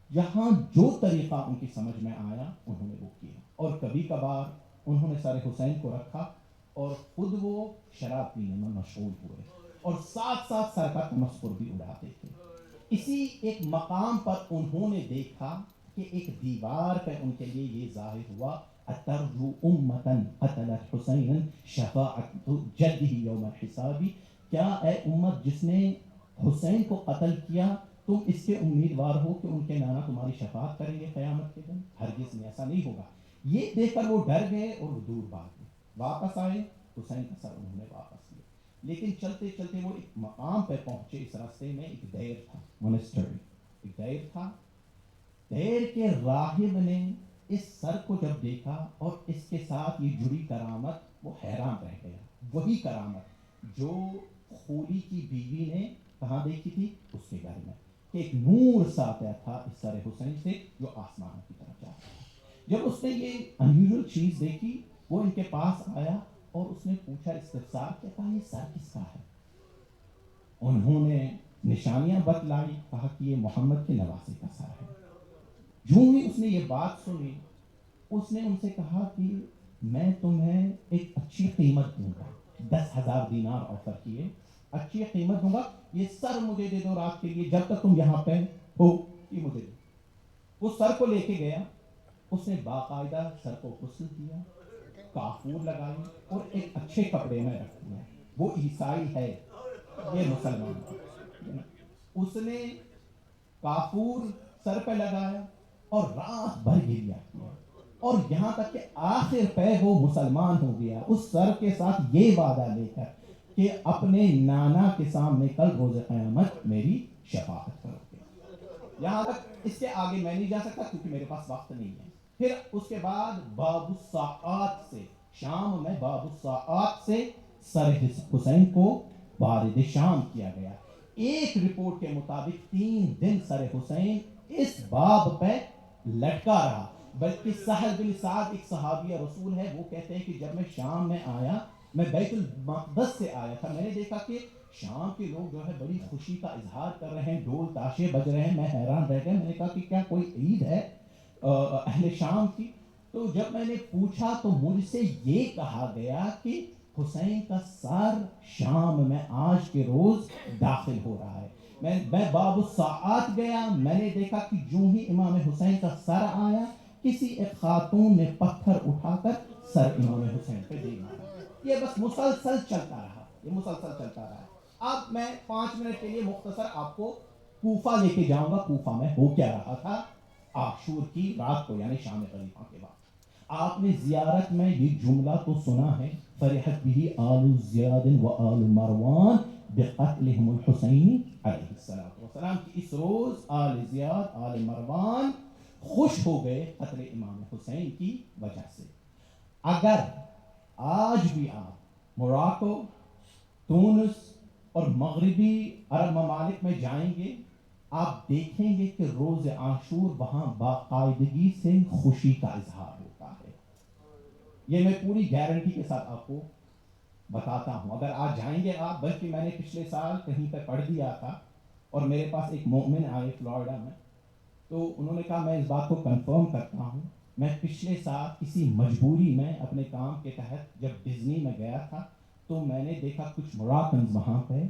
یہاں جو طریقہ ان کی سمجھ میں آیا انہوں نے وہ کیا. اور کبھی کبھار انہوں نے سر حسین کو رکھا اور خود وہ شراب پینے میں مشغول ہوئے اور ساتھ ساتھ سر کا تمسخر بھی اڑاتے تھے. اسی ایک مقام پر انہوں نے دیکھا کہ ایک دیوار پہ ان کے لیے یہ ظاہر ہوا، اترجو امتن قتلت حسین شفاعت جدہ یوم الحساب. کیا اے امت جس نے حسین کو قتل کیا، تم اس کے امیدوار ہو کہ ان کے نانا تمہاری شفاعت کریں گے قیامت کے دن؟ ہرگز نہیں، ایسا نہیں ہوگا. یہ دیکھ کر وہ ڈر گئے اور وہ دور بھاگ گئے. واپس آئے، حسین کا سر انہوں نے واپس لیا. لیکن چلتے چلتے وہ ایک مقام پہ پہنچے. اس راستے میں ایک دیر تھا، مونسٹری ایک دیر تھا. دیر کے راہب نے اس سر کو جب دیکھا اور اس کے ساتھ یہ جڑی کرامت، وہ حیران رہ گیا. وہی کرامت جو خولی کی بیوی نے کہاں دیکھی تھی؟ اس کے گھر میں، کہ ایک نور ساتھ تھا اس سر حسین سے جو آسمان کی طرف جا رہا تھا. جب اس نے یہ انیوزل چیز دیکھی، وہ ان کے پاس آیا اور اس نے پوچھا استفسار کیا، کہا یہ سر کس کا ہے؟ انہوں نے نشانیاں بتلائی، کہا کہ یہ محمد کے نواسے کا سر ہے. جو ہی اس نے یہ بات سنی، اس نے ان سے کہا کہ میں تمہیں ایک اچھی قیمت دوں گا. 10,000 دینار آفر کیے، اچھی قیمت دوں گا، یہ سر مجھے دے دو رات کے لیے، جب تک تم یہاں پہ ہو یہ مجھے دو. وہ سر کو لے کے گیا. اس نے باقاعدہ سر کو غسل کیا، کافور لگائی اور ایک اچھے کپڑے میں رکھ دیا. وہ عیسائی ہے، یہ مسلمان ہے. اس نے کافور سر پہ لگایا اور رات بھر گریا کیا، اور یہاں تک کہ آخر پہ وہ مسلمان ہو گیا اس سر کے ساتھ یہ وعدہ لے کر کہ اپنے نانا کے سامنے کل روز قیامت میری شفاعت کرو گے. یہاں تک، اس کے آگے میں نہیں جا سکتا کیونکہ میرے پاس وقت نہیں ہے. پھر اس کے بعد باب الساعات سے، شام میں باب الساعات سے سر حسین کو وارد شام کیا گیا. ایک رپورٹ کے مطابق 3 دن سر حسین اس باب پہ لٹکا رہا. بلکہ سہل بن سعد ایک صحابی رسول ہے، وہ کہتے ہیں کہ جب میں شام میں آیا، میں بیت المقدس سے آیا تھا، میں نے دیکھا کہ شام کے لوگ جو ہے بڑی خوشی کا اظہار کر رہے ہیں، ڈھول تاشے بج رہے ہیں. میں حیران رہ گیا، میں نے کہا کہ کیا کوئی عید ہے اہل شام کی؟ تو جب میں نے پوچھا تو مجھ سے یہ کہا گیا کہ حسین کا سر شام میں آج کے روز داخل ہو رہا ہے. میں باب الساعات گیا، میں نے دیکھا کہ جو ہی امام حسین کا سر آیا، کسی ایک خاتون نے پتھر اٹھا کر سر امام حسین پہ دے مارا. یہ بس مسلسل چلتا رہا، یہ مسلسل چلتا رہا. اب میں 5 منٹ کے لیے مختصر آپ کو کوفہ لے کے جاؤں گا. کوفہ میں ہو کیا رہا تھا عاشور کی رات کو، یعنی شام غریبہ کے بعد. آپ نے زیارت میں یہ جملہ تو سنا ہے، فرحت بھی آل زیاد و آل مروان بقتلہم الحسین علیہ السلام، کہ اس روز آل زیاد آل مروان خوش ہو گئے قتل امام حسین کی وجہ سے. اگر آج بھی آپ موراکو، تونس اور مغربی عرب ممالک میں جائیں گے، آپ دیکھیں گے کہ روز عاشور وہاں باقاعدگی سے خوشی کا اظہار ہوتا ہے. یہ میں پوری گارنٹی کے ساتھ آپ کو بتاتا ہوں. اگر آج جائیں گے آپ، بلکہ میں نے پچھلے سال کہیں پہ پڑھ دیا تھا اور میرے پاس ایک مومن آئے فلوریڈا میں، تو انہوں نے کہا میں اس بات کو کنفرم کرتا ہوں، میں پچھلے سال کسی مجبوری میں اپنے کام کے تحت جب ڈزنی میں گیا تھا تو میں نے دیکھا کچھ موراکنز وہاں پہ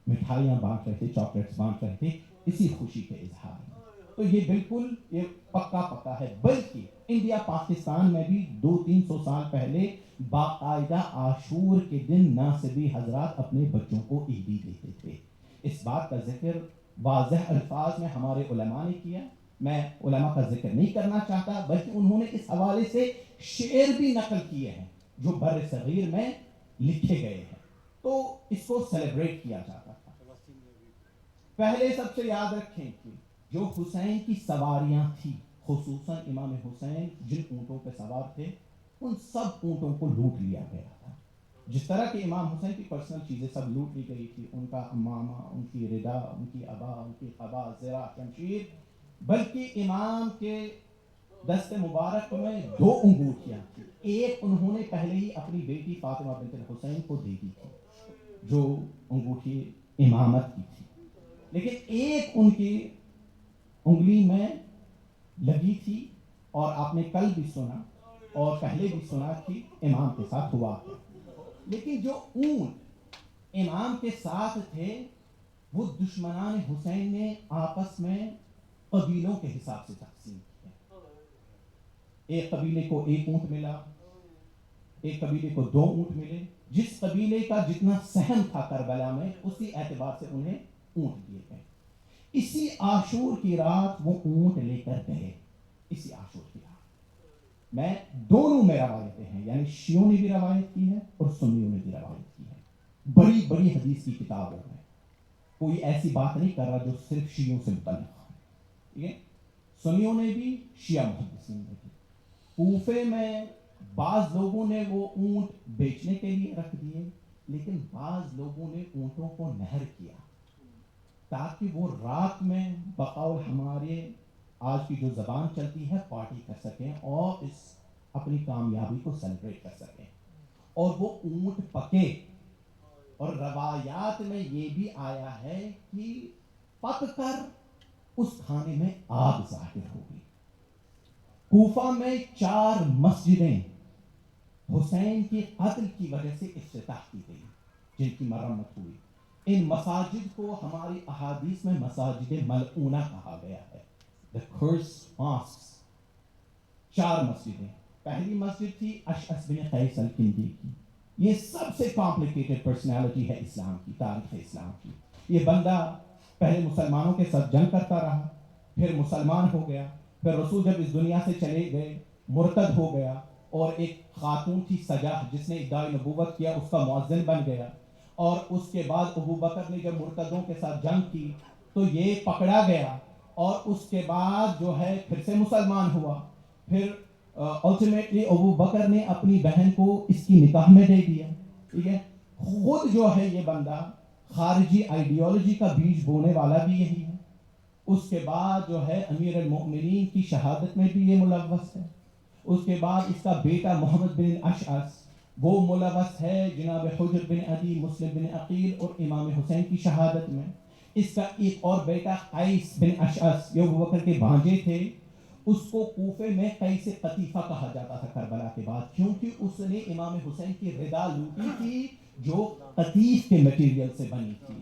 مٹھائیاں بانٹ رہے تھے، چاکلیٹس بانٹ رہے تھے اسی خوشی کے اظہار میں. تو یہ بالکل یہ پکا ہے. بلکہ انڈیا پاکستان میں بھی 200-300 سال پہلے باقاعدہ عاشور کے دن ناصبی حضرات اپنے بچوں کو عیدی دیتے تھے. اس بات کا ذکر واضح الفاظ میں ہمارے علماء نے کیا. میں علماء کا ذکر نہیں کرنا چاہتا، بلکہ انہوں نے اس حوالے سے شعر بھی نقل کیے ہیں جو بر صغیر میں لکھے گئے ہیں. تو اس کو سیلیبریٹ کیا جاتا تھا. پہلے سب سے یاد رکھیں کہ جو حسین کی سواریاں تھیں، خصوصاً امام حسین جن اونٹوں پہ سوار تھے، ان سب اونٹوں کو لوٹ لیا گیا تھا. جس طرح کہ امام حسین کی پرسنل چیزیں سب لوٹ لی گئی تھی، ان کا امامہ، ان کی ردا، ان کی عبا، ان کی قبا، زرہ، شمشیر، بلکہ امام کے دست مبارک میں 2 انگوٹھیاں تھیں. ایک انہوں نے پہلے ہی اپنی بیٹی فاطمہ بنت الحسین کو دے دی تھی جو انگوٹھی امامت کی تھی، لیکن ایک ان کی انگلی میں لگی تھی. اور آپ نے کل بھی سنا اور پہلے بھی سنا کہ امام کے ساتھ ہوا ہے. لیکن جو اونٹ امام کے ساتھ تھے وہ دشمنان حسین نے آپس میں قبیلوں کے حساب سے تقسیم کیا. ایک قبیلے کو 1 اونٹ ملا، ایک قبیلے کو 2 اونٹ ملے. جس قبیلے کا جتنا سہم تھا کربلا میں، اسی اعتبار سے انہیں اونٹ دیے گئے. اسی عاشور کی رات وہ اونٹ لے کر گئے. اسی عاشور کی رات میں دونوں میں روایتیں ہیں، یعنی شیعوں نے بھی روایت کی ہے اور سنیوں نے بھی روایت کی ہے. بڑی بڑی حدیث کی کتابوں میں کوئی ایسی بات نہیں کر رہا جو صرف شیعوں سے متعلق ہے. ٹھیک ہے، سنیوں نے بھی، شیعہ محدثین نے بھی. کوفے میں بعض لوگوں نے وہ اونٹ بیچنے کے لیے رکھ دیے، لیکن بعض لوگوں نے اونٹوں کو نہر کیا تاکہ وہ رات میں بقول ہمارے آج کی جو زبان چلتی ہے پارٹی کر سکیں اور اس اپنی کامیابی کو سیلیبریٹ کر سکیں. اور وہ اونٹ پکے، اور روایات میں یہ بھی آیا ہے کہ پک کر اس کھانے میں آگ ظاہر ہوگی. کوفہ میں 4 مسجدیں حسین کے قتل کی وجہ سے افتتاح کی گئی جن کی مرمت ہوئی. ان مساجد کو ہماری احادیث میں مساجد ملعونہ کہا گیا ہے، the cursed mosques. 4 مسجدیں. پہلی مسجد تھی اشعث بن قیس الکندی کی. یہ سب سے کمپلیکیٹڈ پرسنالٹی ہے اسلام کی، تاریخ اسلام کی. یہ بندہ پہلے مسلمانوں کے ساتھ جنگ کرتا رہا، پھر مسلمان ہو گیا، پھر رسول جب اس دنیا سے چلے گئے مرتد ہو گیا، اور ایک خاتون تھی سجاح جس نے ادعاء نبوت کیا، اس کا مؤذن بن گیا. اور اس کے بعد ابو بکر نے جب مرتدوں کے ساتھ جنگ کی تو یہ پکڑا گیا، اور اس کے بعد جو ہے پھر سے مسلمان ہوا. پھر الٹیمیٹلی ابو بکر نے اپنی بہن کو اس کی نکاح میں دے دیا. ٹھیک ہے، خود جو ہے یہ بندہ خارجی آئیڈیالوجی کا بیج بونے والا بھی یہی ہے. اس کے بعد جو ہے امیر المؤمنین کی شہادت میں بھی یہ ملوث ہے. اس کے بعد اس کا بیٹا محمد بن اشعث وہ ملوث ہے جناب حجر بن عدی، مسلم بن عقیل اور امام حسین کی شہادت میں. اس کا ایک اور بیٹا قیس بن اشعث، یہ ابو بکر کے بھانجے تھے. اس کو کوفے میں قیس قطیفہ کہا جاتا تھا کربلا کے بعد، کیونکہ اس نے امام حسین کی ردا لوٹی تھی جو قطیف کے مٹیریل سے بنی تھی.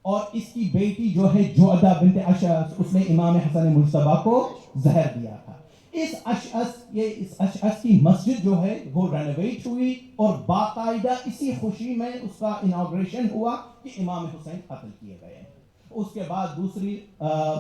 اور اس کی بیٹی جو ہے جعدہ بنت اشعث، اس نے امام حسن مجتبیٰ کو زہر دیا تھا. اس اشعث کی مسجد جو ہے وہ رینوویٹ ہوئی اور باقاعدہ اسی خوشی میں اس کا اناگریشن ہوا کہ امام حسین قتل کیے گئے ہیں. اس کے بعد دوسری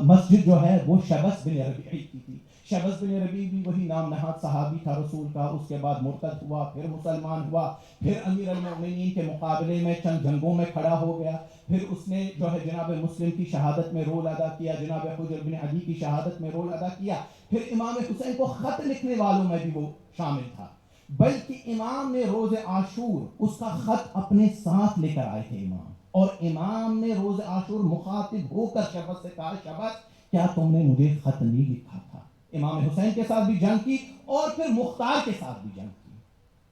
مسجد جو ہے وہ شبس بن ربیعی کی تھی. شبس بن ربیعی بھی وہی نام نہاد صحابی تھا رسول کا. اس کے بعد مرتد ہوا, پھر مسلمان ہوا, پھر امیر المؤمنین کے مقابلے میں چند جنگوں میں کھڑا ہو گیا, پھر اس نے جو ہے جناب مسلم کی شہادت میں رول ادا کیا, جناب حجر بن علی کی شہادت میں رول ادا کیا, پھر امام حسین کو خط لکھنے والوں میں بھی وہ شامل تھا. بلکہ امام نے روز عاشور اس کا خط اپنے ساتھ لے کر آئے تھے امام, اور امام نے روز عاشور مخاطب ہو کر شبس سے کہا, شبس کیا تم نے مجھے خط نہیں لکھا تھا؟ امام حسین کے ساتھ بھی جنگ کی اور پھر مختار کے ساتھ بھی جنگ کی.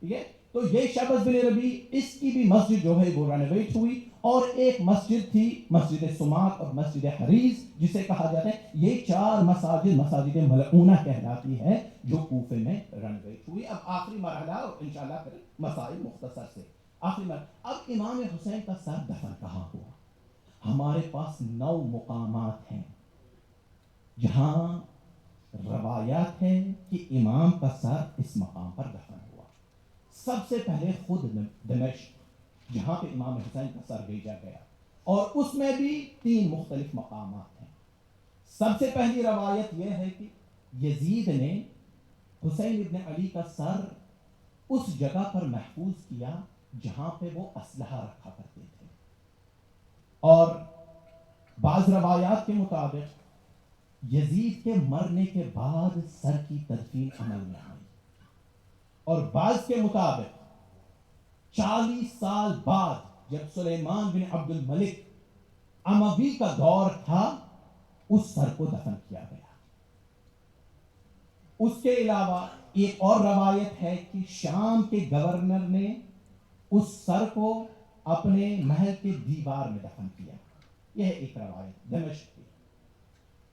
ٹھیک ہے, تو یہ شبس بن ربیع, اس کی بھی مسجد جو ہے وہ رینوویٹ ہوئی. اور ایک مسجد تھی مسجد سماق اور مسجد حریز جسے کہا جاتا ہے. یہ چار مساجد مساجد ملعونہ کہلاتی ہے جو کوفے میں رینوویٹ ہوئی. اب آخری مرحلہ, اور انشاءاللہ پھر مسائل مختصر سے آخری مرحلہ. اب امام حسین کا سر دفن کہاں ہوا؟ ہمارے پاس 9 مقامات ہیں جہاں روایات ہے کہ امام کا سر اس مقام پر دفن ہوا. سب سے پہلے خود دمشق جہاں پہ امام حسین کا سر بھیجا گیا, اور اس میں بھی 3 مختلف مقامات ہیں. سب سے پہلی روایت یہ ہے کہ یزید نے حسین ابن علی کا سر اس جگہ پر محفوظ کیا جہاں پہ وہ اسلحہ رکھا کرتے تھے, اور بعض روایات کے مطابق یزید کے مرنے کے بعد سر کی تدفین عمل میں آئی, اور بعض کے مطابق 40 سال بعد جب سلیمان بن عبد الملک اموی کا دور تھا اس سر کو دفن کیا گیا. اس کے علاوہ ایک اور روایت ہے کہ شام کے گورنر نے اس سر کو اپنے محل کے دیوار میں دفن کیا. یہ ایک روایت دمشق کی.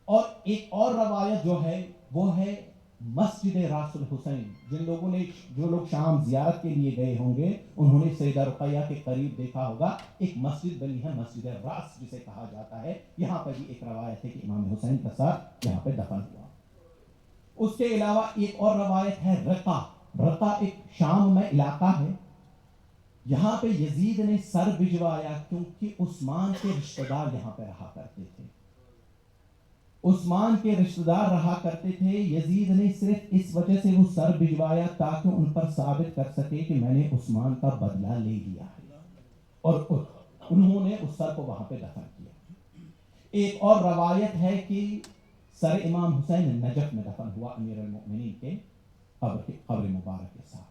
اور ایک اور روایت جو ہے وہ ہے مسجد راس الحسین. جو لوگ شام زیارت کے لیے گئے ہوں گے انہوں نے سیدہ رقیہ کے قریب دیکھا ہوگا, ایک مسجد بنی ہے مسجد راس جسے کہا جاتا ہے. یہاں پر بھی ایک روایت ہے کہ امام حسین کا سر یہاں پہ دفن ہوا. اس کے علاوہ ایک اور روایت ہے رقہ. رقہ ایک شام میں علاقہ ہے, یہاں پہ یزید نے سر بھجوایا کیونکہ عثمان کے رشتہ دار یہاں پہ رہا کرتے تھے. عثمان کے رشتہ دار رہا کرتے تھے. یزید نے صرف اس وجہ سے وہ سر بھجوایا تاکہ ان پر ثابت کر سکے کہ میں نے عثمان کا بدلہ لے لیا ہے, اور انہوں نے اس سر کو وہاں پہ دفن کیا. ایک اور روایت ہے کہ سر امام حسین نجف میں دفن ہوا امیر المؤمنین کے قبر مبارک کے ساتھ.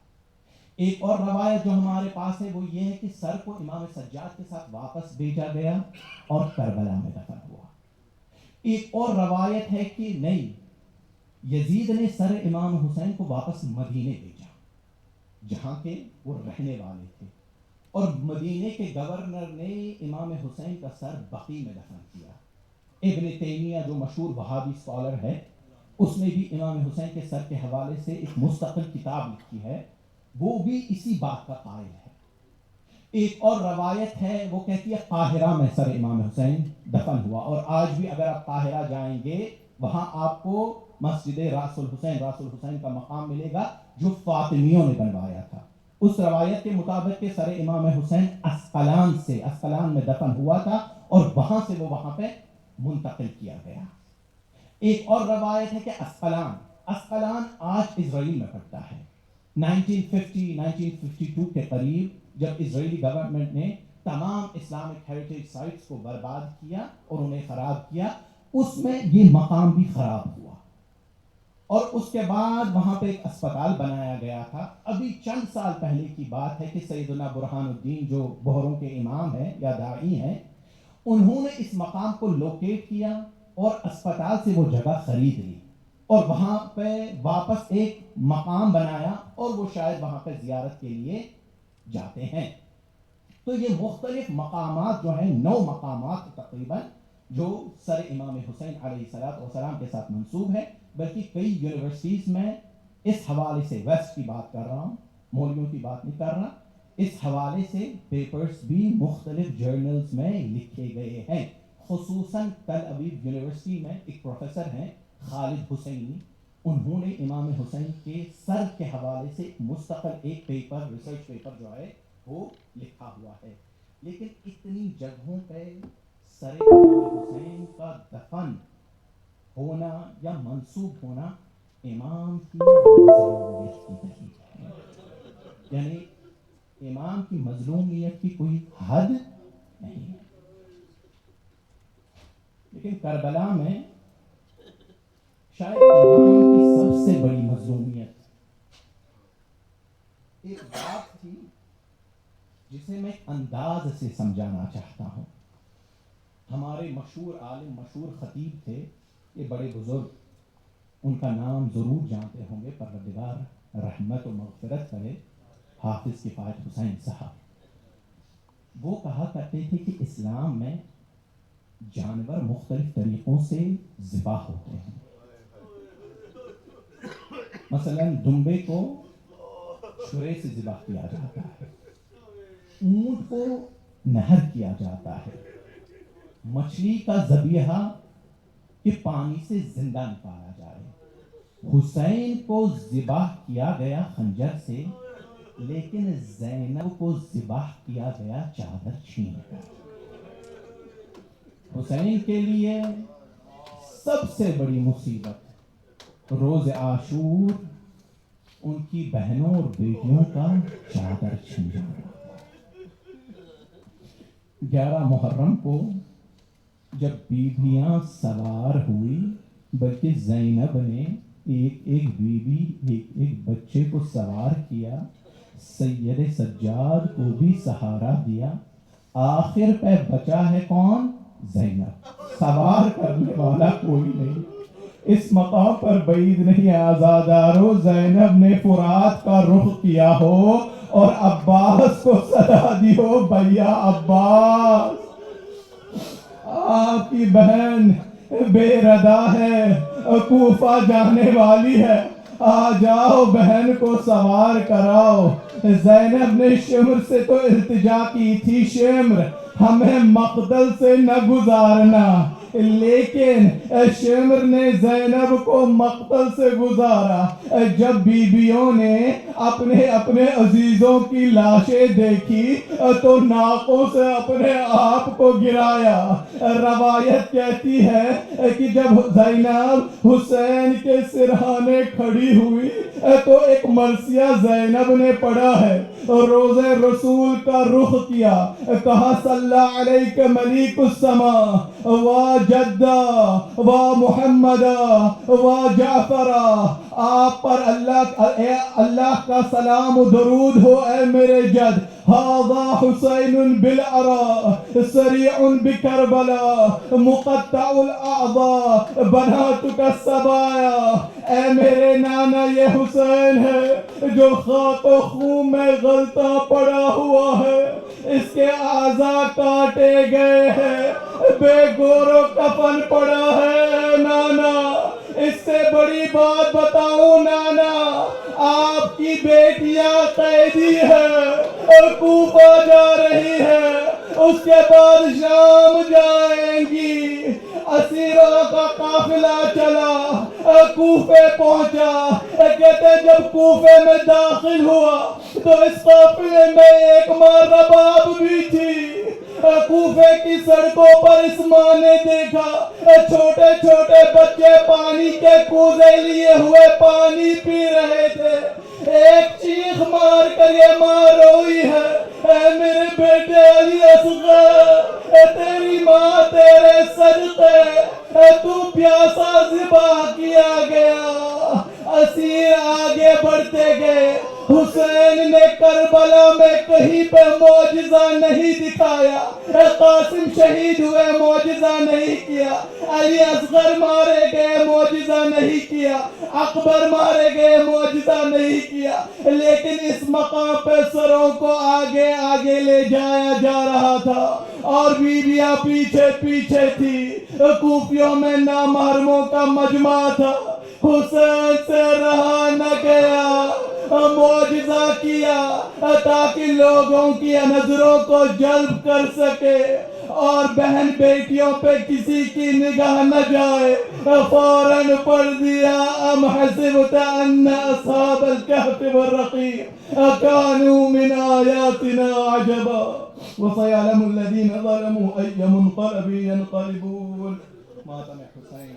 ایک اور روایت جو ہمارے پاس ہے وہ یہ ہے کہ سر کو امام سجاد کے ساتھ واپس بھیجا گیا اور کربلا میں دفن ہوا. ایک اور روایت ہے کہ نہیں, یزید نے سر امام حسین کو واپس مدینے بھیجا جہاں کے وہ رہنے والے تھے, اور مدینے کے گورنر نے امام حسین کا سر بقیع میں دفن کیا. ابن تیمیہ جو مشہور وہابی اسکالر ہے اس نے بھی امام حسین کے سر کے حوالے سے ایک مستقل کتاب لکھی ہے, وہ بھی اسی بات کا قائل ہے. ایک اور روایت ہے وہ کہتی ہے قاہرہ میں سر امام حسین دفن ہوا, اور آج بھی اگر آپ قاہرہ جائیں گے وہاں آپ کو مسجد راس الحسین کا مقام ملے گا جو فاطمیوں نے بنوایا تھا. اس روایت کے مطابق کہ سر امام حسین اسقلان میں دفن ہوا تھا, اور وہاں سے وہ وہاں پہ منتقل کیا گیا. ایک اور روایت ہے کہ اسقلان آج اسرائیل میں پڑتا ہے. 1952 کے قریب جب اسرائیلی گورنمنٹ نے تمام اسلامک ہیریٹیج سائٹس کو برباد کیا اور انہیں خراب کیا, اس میں یہ مقام بھی خراب ہوا, اور اس کے بعد وہاں پہ ایک اسپتال بنایا گیا تھا. ابھی چند سال پہلے کی بات ہے کہ سیدنا برہان الدین جو بحروں کے امام ہیں یا داعی ہیں, انہوں نے اس مقام کو لوکیٹ کیا اور اسپتال سے وہ جگہ خرید لی, اور وہاں پہ واپس ایک مقام بنایا, اور وہ شاید وہاں پہ زیارت کے لیے جاتے ہیں. تو یہ مختلف مقامات جو ہیں 9 مقامات تقریباً جو سر امام حسین علیہ السلام کے ساتھ منسوب ہے. بلکہ کئی یونیورسٹیز میں اس حوالے سے, ویسٹ کی بات کر رہا ہوں, مولویوں کی بات نہیں کر رہا, اس حوالے سے پیپرز بھی مختلف جرنلز میں لکھے گئے ہیں. خصوصاً تل ابیب یونیورسٹی میں ایک پروفیسر ہیں خالد حسینی, انہوں نے امام حسین کے سر کے حوالے سے مستقل ایک پیپر، ریسرچ پیپر جو ہے وہ لکھا ہوا ہے. لیکن اتنی جگہوں پہ سر امام حسین کا دفن ہونا یا منسوب ہونا امام کی مظلومیت کی دلیل ہے. یعنی امام کی مظلومیت کی کوئی حد نہیں ہے. لیکن کربلا میں شاید امام کی سب سے بڑی مظلومیت ایک بات تھی جسے میں انداز سے سمجھانا چاہتا ہوں. ہمارے مشہور عالم، مشہور خطیب تھے، یہ بڑے بزرگ، ان کا نام ضرور جانتے ہوں گے، پروردگار رحمت و مغفرت کرے، حافظ کفایت حسین صاحب. وہ کہا کرتے تھے کہ اسلام میں جانور مختلف طریقوں سے ذبح ہوتے ہیں. مثلا دمبے کو چھرے سے ذبح کیا جاتا ہے، اونٹ کو نہر کیا جاتا ہے، مچھلی کا ذبیحہ کہ پانی سے زندہ نکالا جائے. حسین کو ذبح کیا گیا خنجر سے، لیکن زینب کو ذبح کیا گیا چادر چھین کر. حسین کے لیے سب سے بڑی مصیبت روز عاشور ان کی بہنوں اور بیٹیوں کا چادر چھن جانا. 11 محرم کو جب بیویاں سوار ہوئی، بلکہ زینب نے ایک بیوی ایک بچے کو سوار کیا، سید سجاد کو بھی سہارا دیا، آخر پہ بچا ہے کون؟ زینب. سوار کرنے والا کوئی نہیں. اس مقام پر بعید نہیں آزادارو زینب نے فرات کا رخ کیا ہو اور عباس کو صدا دی ہو، بھیا عباس آپ کی بہن بے ردا ہے، کوفہ جانے والی ہے، آ جاؤ بہن کو سوار کراؤ. زینب نے شمر سے تو التجا کی تھی، شمر ہمیں مقتل سے نہ گزارنا، لیکن شمر نے زینب کو مقتل سے گزارا. جب بیویوں نے اپنے اپنے عزیزوں کی لاشیں دیکھی تو ناکوں سے اپنے آپ کو گرایا. روایت کہتی ہے کہ جب زینب حسین کے سرہانے کھڑی ہوئی تو ایک مرثیہ زینب نے پڑھا ہے، روزے رسول کا رخ کیا، کہا صلی علیک ملیک السماء و جدہ و محمد و جعفر، آپ پر اللہ کا سلام و درود ہو اے میرے جد. ھذا حسین بالعراء سریع بکربلا مقطع الاعضاء بناتک السبایا. اے میرے نانا یہ حسین ہے جو خاک و خون میں غلطہ پڑا ہوا ہے، اس کے اعضاء کاٹے گئے ہیں، بے گور و کفن پڑا ہے. نانا اس سے بڑی بات بتاؤں نانا، آپ کی بیٹیاں قیدی ہے اور کوفہ جا رہی ہے، اس کے بعد شام جائیں گی. اسیروں کا قافلہ چلا، کوفے پہنچا. کہتے جب کوفے میں داخل ہوا تو اس قافلے میں ایک ماں رباب بھی تھی. کوفے کی سڑکوں پر اس ماں نے دیکھا چھوٹے چھوٹے بچے پانی کے کوزے لیے ہوئے پانی پی رہے تھے. ایک چیخ مار کر یہ ماں روئی ہے، اے میرے بیٹے علی اصغر، تیری ماں تیرے صدقے تو پیاسا ذبح کیا گیا. اسیر آگے بڑھتے گئے. حسین نے کربلا میں کہیں پہ معجزہ نہیں دکھایا. قاسم شہید ہوئے معجزہ نہیں کیا، علی اصغر مارے گئے معجزہ نہیں کیا، اکبر مارے گئے معجزہ نہیں کیا. لیکن اس مقام پہ سروں کو آگے آگے لے جایا جا رہا تھا اور بیویاں پیچھے پیچھے تھی. کوفیوں میں نامحرموں کا مجمع تھا. حسین سے رہا نہ گیا، معجزہ کیا تاکہ لوگوں کی نظروں کو جلب کر سکے. اور بہن بیٹیوں پہ کسی کی نگاہ نہ جائے، فوراً پڑھ دیا ام حسبت ان اصحاب الکہف والرقیم کانوا من آیاتنا عجبا وسيعلم الذين ظلموا أي منقلب ينقلبون. ماتم حسین.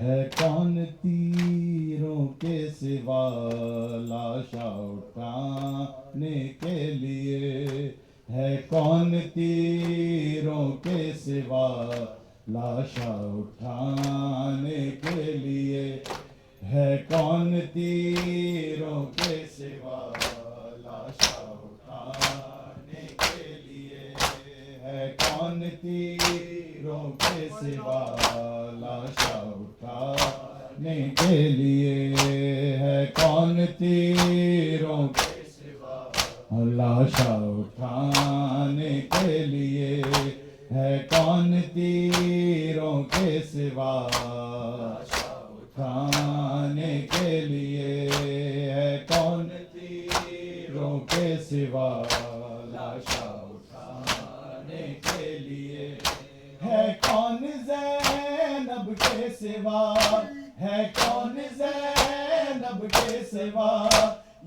ہے کون تیروں کے سوا لاشا اٹھانے کے لیے، ہے کون تیروں کے سوا لاشا اٹھانے کے لیے، ہے کون تیروں کے سوا لاشا اٹھانے کے لیے، ہے کون تیروں کے سوا لاشا اٹھانے کے لیے، ہے کون تیروں کے سوا لاشا اٹھانے کے لیے، ہے کون تیروں کے سوا لاشا اٹھانے کے لیے، ہے کون تیروں کے سوا لاشا اٹھانے کے لیے، ہے کون زینب کے سوا، ہے کون زینب کے سوا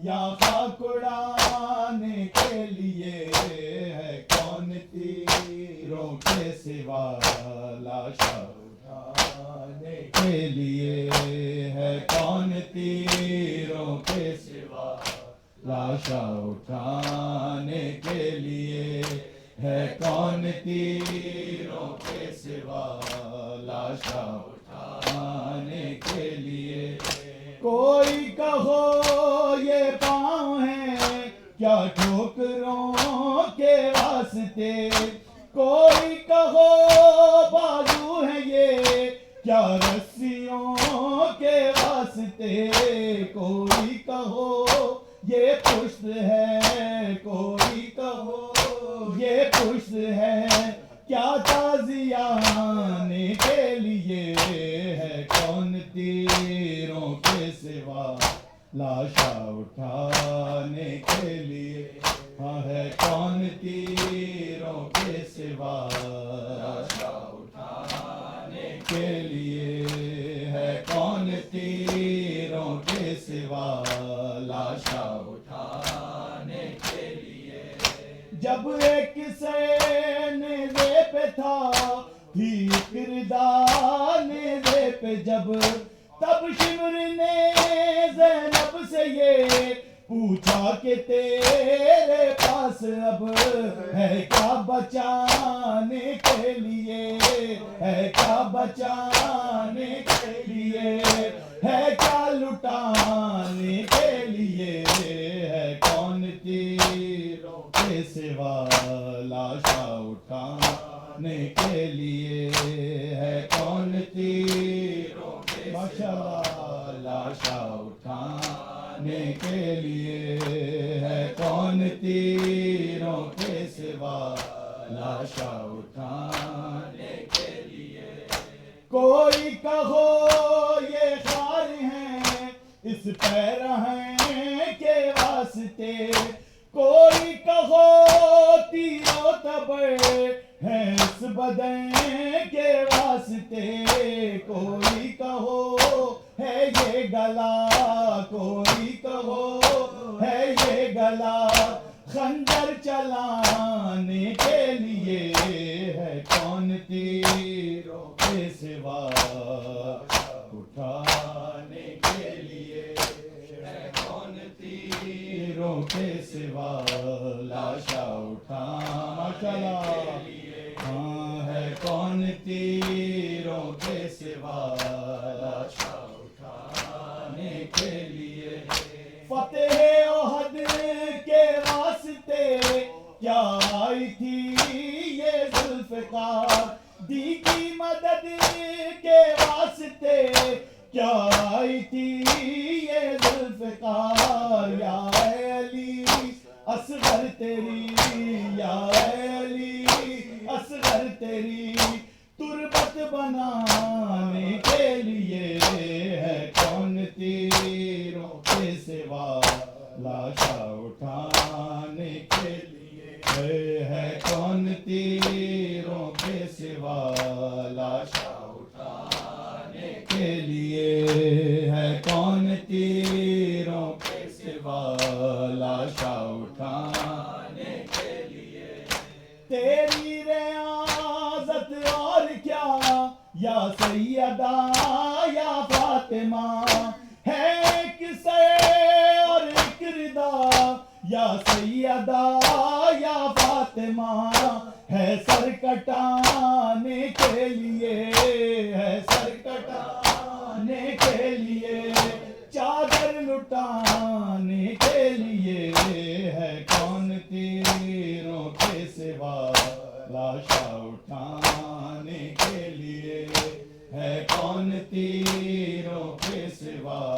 یا خاک اڑانے کے لیے، ہے کون تیروں کے سوا لاشا اٹھانے کے لیے، ہے کون تیروں کے سوا لاشا اٹھانے کے لیے، ہے کون تیروں کے سوا لاشا اٹھانے کے لیے، کوئی کہو یہ پاؤں ہیں کیا ٹھوکروں کے واسطے، کوئی کہو بازو ہیں یہ کیا رسیوں کے واسطے، کوئی کہو یہ پشت ہے، کوئی کہو یہ پشت ہے کیا تازیانے کے لیے، ہے کون تیروں کے سوا لاشا اٹھانے کے لیے، ہاں ہے کون تیروں کے سوا لاشا اٹھانے کے لیے، ہے کون تیروں کے سوا لاشا اٹھانے کے لیے، جب ایک نیزے پہ تھا ہی کردار نیزے پہ جب، تب شمر نے زینب سے یہ پوچھا کہ تیرے پاس اب ہے کیا بچانے کے لیے، ہے کیا بچانے کے لیے، ہے کیا لٹانے کے لیے، ہے کون تیروں کے سوا لاشا اٹھانے کے لیے، ماشاءاللہ لاشا اٹھانے کے لیے ہے کون تیروں کے سوا، لاشا اٹھانے کے لیے کوئی کہو یہ خار ہیں اس پیرہن کے واسطے، کوئی کہو تیر و تبر ہے اس بدن کے واسطے، کوئی کہو ہے یہ گلا، کوئی کہو ہے یہ گلا خنجر چلانے کے لیے ہے کون تیروں کے سوا، اٹھانے کے لیے ہے کون تیروں کے سوا، لاشا اٹھانے کے لیے ہاں ہے کون تیروں کے سوا، لاشا اٹھانے کے لیے فتح احد کے واسطے کیا آئی تھی یہ ذوالفقار، دی کی مدد کے واسطے کیا آئی تھی یہ ذوالفقار، یا علی اصغر تیری، یا علی اصغر تیری تربت بنانے کے لیے ہے کون تیروں کے سوا، لاشا اٹھانے کے لیے ہے کون تیروں کے سوا، لاشا اٹھانے کے لیے ہے کون تیروں کے سوا، لاشا اٹھانے کے لیے تیری ریاضت اور کیا یا سیدہ یا فاطمہ، ہے ایک سر اور ایک ردا یا سیدہ یا فاطمہ، ہے سر کٹانے کے لیے، ہے سر کٹانے کے لیے چادر لٹانے کے لیے ہے کون تیروں کے سوا، لاشا اٹھانے کے لیے ہے کون تیروں کے سوا،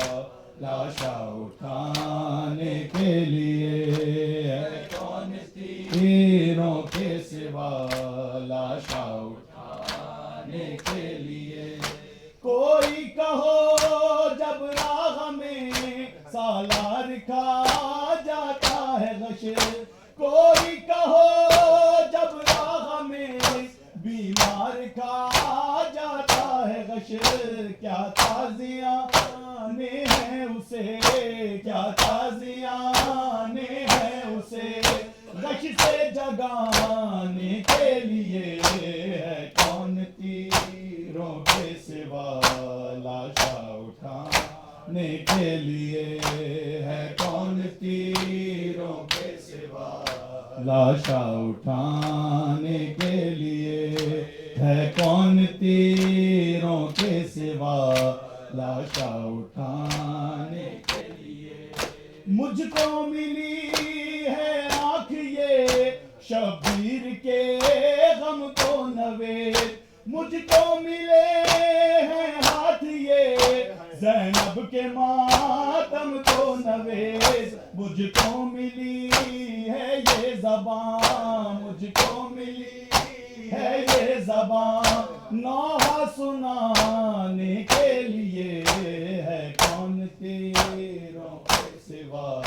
لاشا اٹھانے کے لیے ہے کون تیروں کے سوا، لاشا اٹھانے کے لیے کوئی کہو جب راہ میں سالار کھا جاتا ہے غش، کوئی کہو جب راہ میں بیمار کھا جاتا ہے غش، کیا تازیانے ہیں اسے، کیا تازیانے ہیں اسے غش سے جگانے کے لیے ہے کون تیروں کے سوا، لاشا اٹھانے کے لیے ہے کون تیروں کے سوا، لاشا اٹھانے کے لیے ہے کون تیروں کے سوا، لاشا اٹھانے کے لیے مجھ کو ملی ہے آنکھ یہ شبیر کے غم کو نوید، مجھ کو ملے ہیں ہاتھ یہ زینب کے ماتم کو نوید، مجھ کو ملی ہے یہ زبان، مجھ کو ملی ہے یہ زبان نوحہ سنانے کے لیے ہے کون تیروں کے سوا،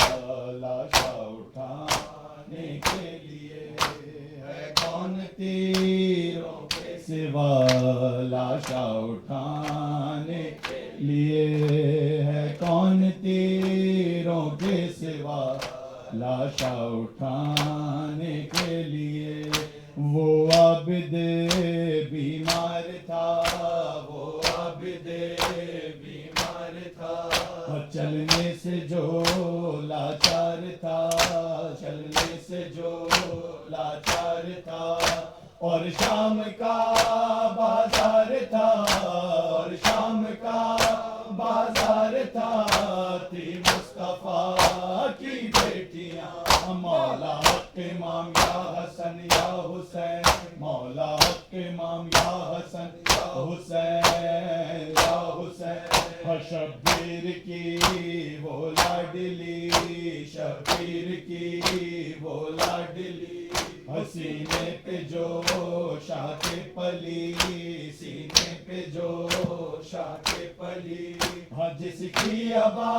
لاشا اٹھانے کے لیے ہے کون تیروں کے سوا، لاشا اٹھانے کے لیے ہے کون تیروں کے سوا، لاشا اٹھانے کے لیے وہ عابد بیمار تھا، وہ عابد بیمار تھا، چلنے سے جو لاچار تھا، چلنے سے جو لاچار تھا، اور شام کا بازار تھا، اور شام کا بازار تھا، تھی مصطفیٰ کی بیٹیاں مولا حق امام یا حسن یا حسین، مولا حق امام یا حسن یا حسین یا حسین، شبیر کی وہ لاڈلی، شبیر کی وہ لاڈلی، سینے پہ جو شاخ پلی، سینے پہ جو شاخ پلی، ہاں جس کی ابا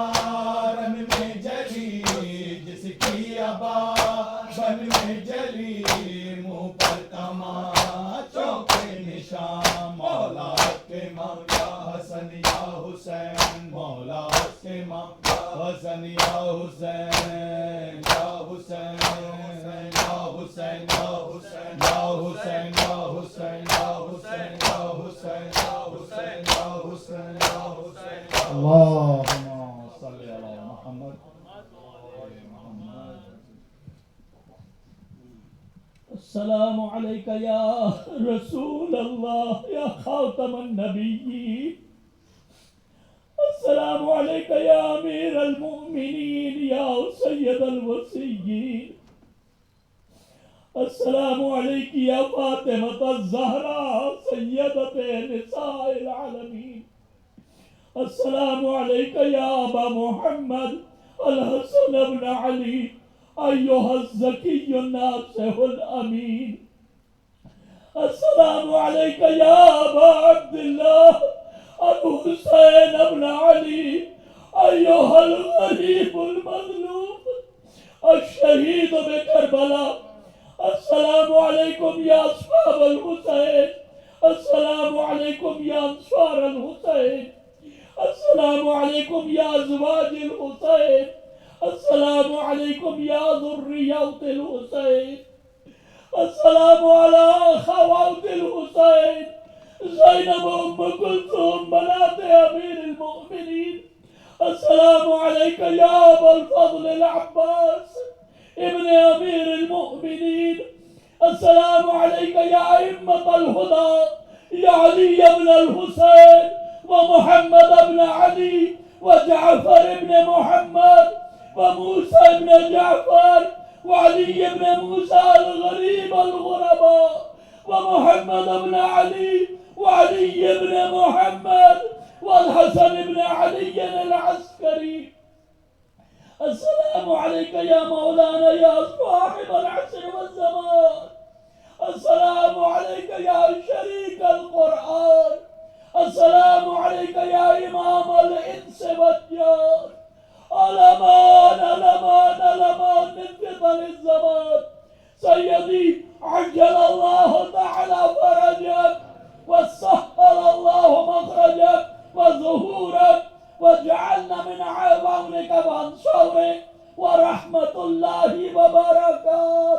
رن میں جلی، جس کی ابا بن میں جلی، منہ پر تماچوں کے نشان، مولا کے مولا حسن یا حسین، مولا کے مولا حسن یا حسین، یا حسین یا حسین یا حسین یا حسین یا حسین یا حسین یا حسین یا حسین یا حسین یا حسین، اللہم صلی علی محمد۔ السلام علیک یا رسول اللہ یا خاتم النبیین، السلام علیک یا امیر المؤمنین یا سید الوصیین، السلام علیک یا فاطمۃ الزہراء سیدۃ نساء العالمین، السلام علیک یا ابا محمد الحسن بن علی ایھا الزکی الناصح الامین، السلام علیک یا ابا عبداللہ الحسین بن علی ایھا الغریب المظلوم الشہید بکربلا، السلام علیکم یا اصحاب الحسین، السلام علیکم یا انصار الحسین، السلام علیکم یا ازواج الحسین، السلام علیکم یا ذریات الحسین، السلام علی خوات الحسین زینب ام کلثوم بنات امیر المؤمنین، السلام علیک یا ابا الفضل العباس ابن امیر المؤمنین، السلام علیک یا ائمۃ الہدی یا علی ابن الحسین ومحمد ابن علی وجعفر ابن محمد وموسى ابن جعفر وعلي ابن موسى الغريب الغرباء ومحمد ابن علي وعلي ابن محمد والحسن ابن علي العسكري، السلام عليك يا مولانا يا صاحب العصر والزمان، السلام عليك يا شريك القرآن، السلام عليك يا إمام الإنس والجان، الأمان الأمان الأمان من فتن الزمان، سيدي عجل الله تعالى فرجك وسهل الله مخرجك وظهورك واجعلنا من عونك وانصارك ورحمة الله وبركاته.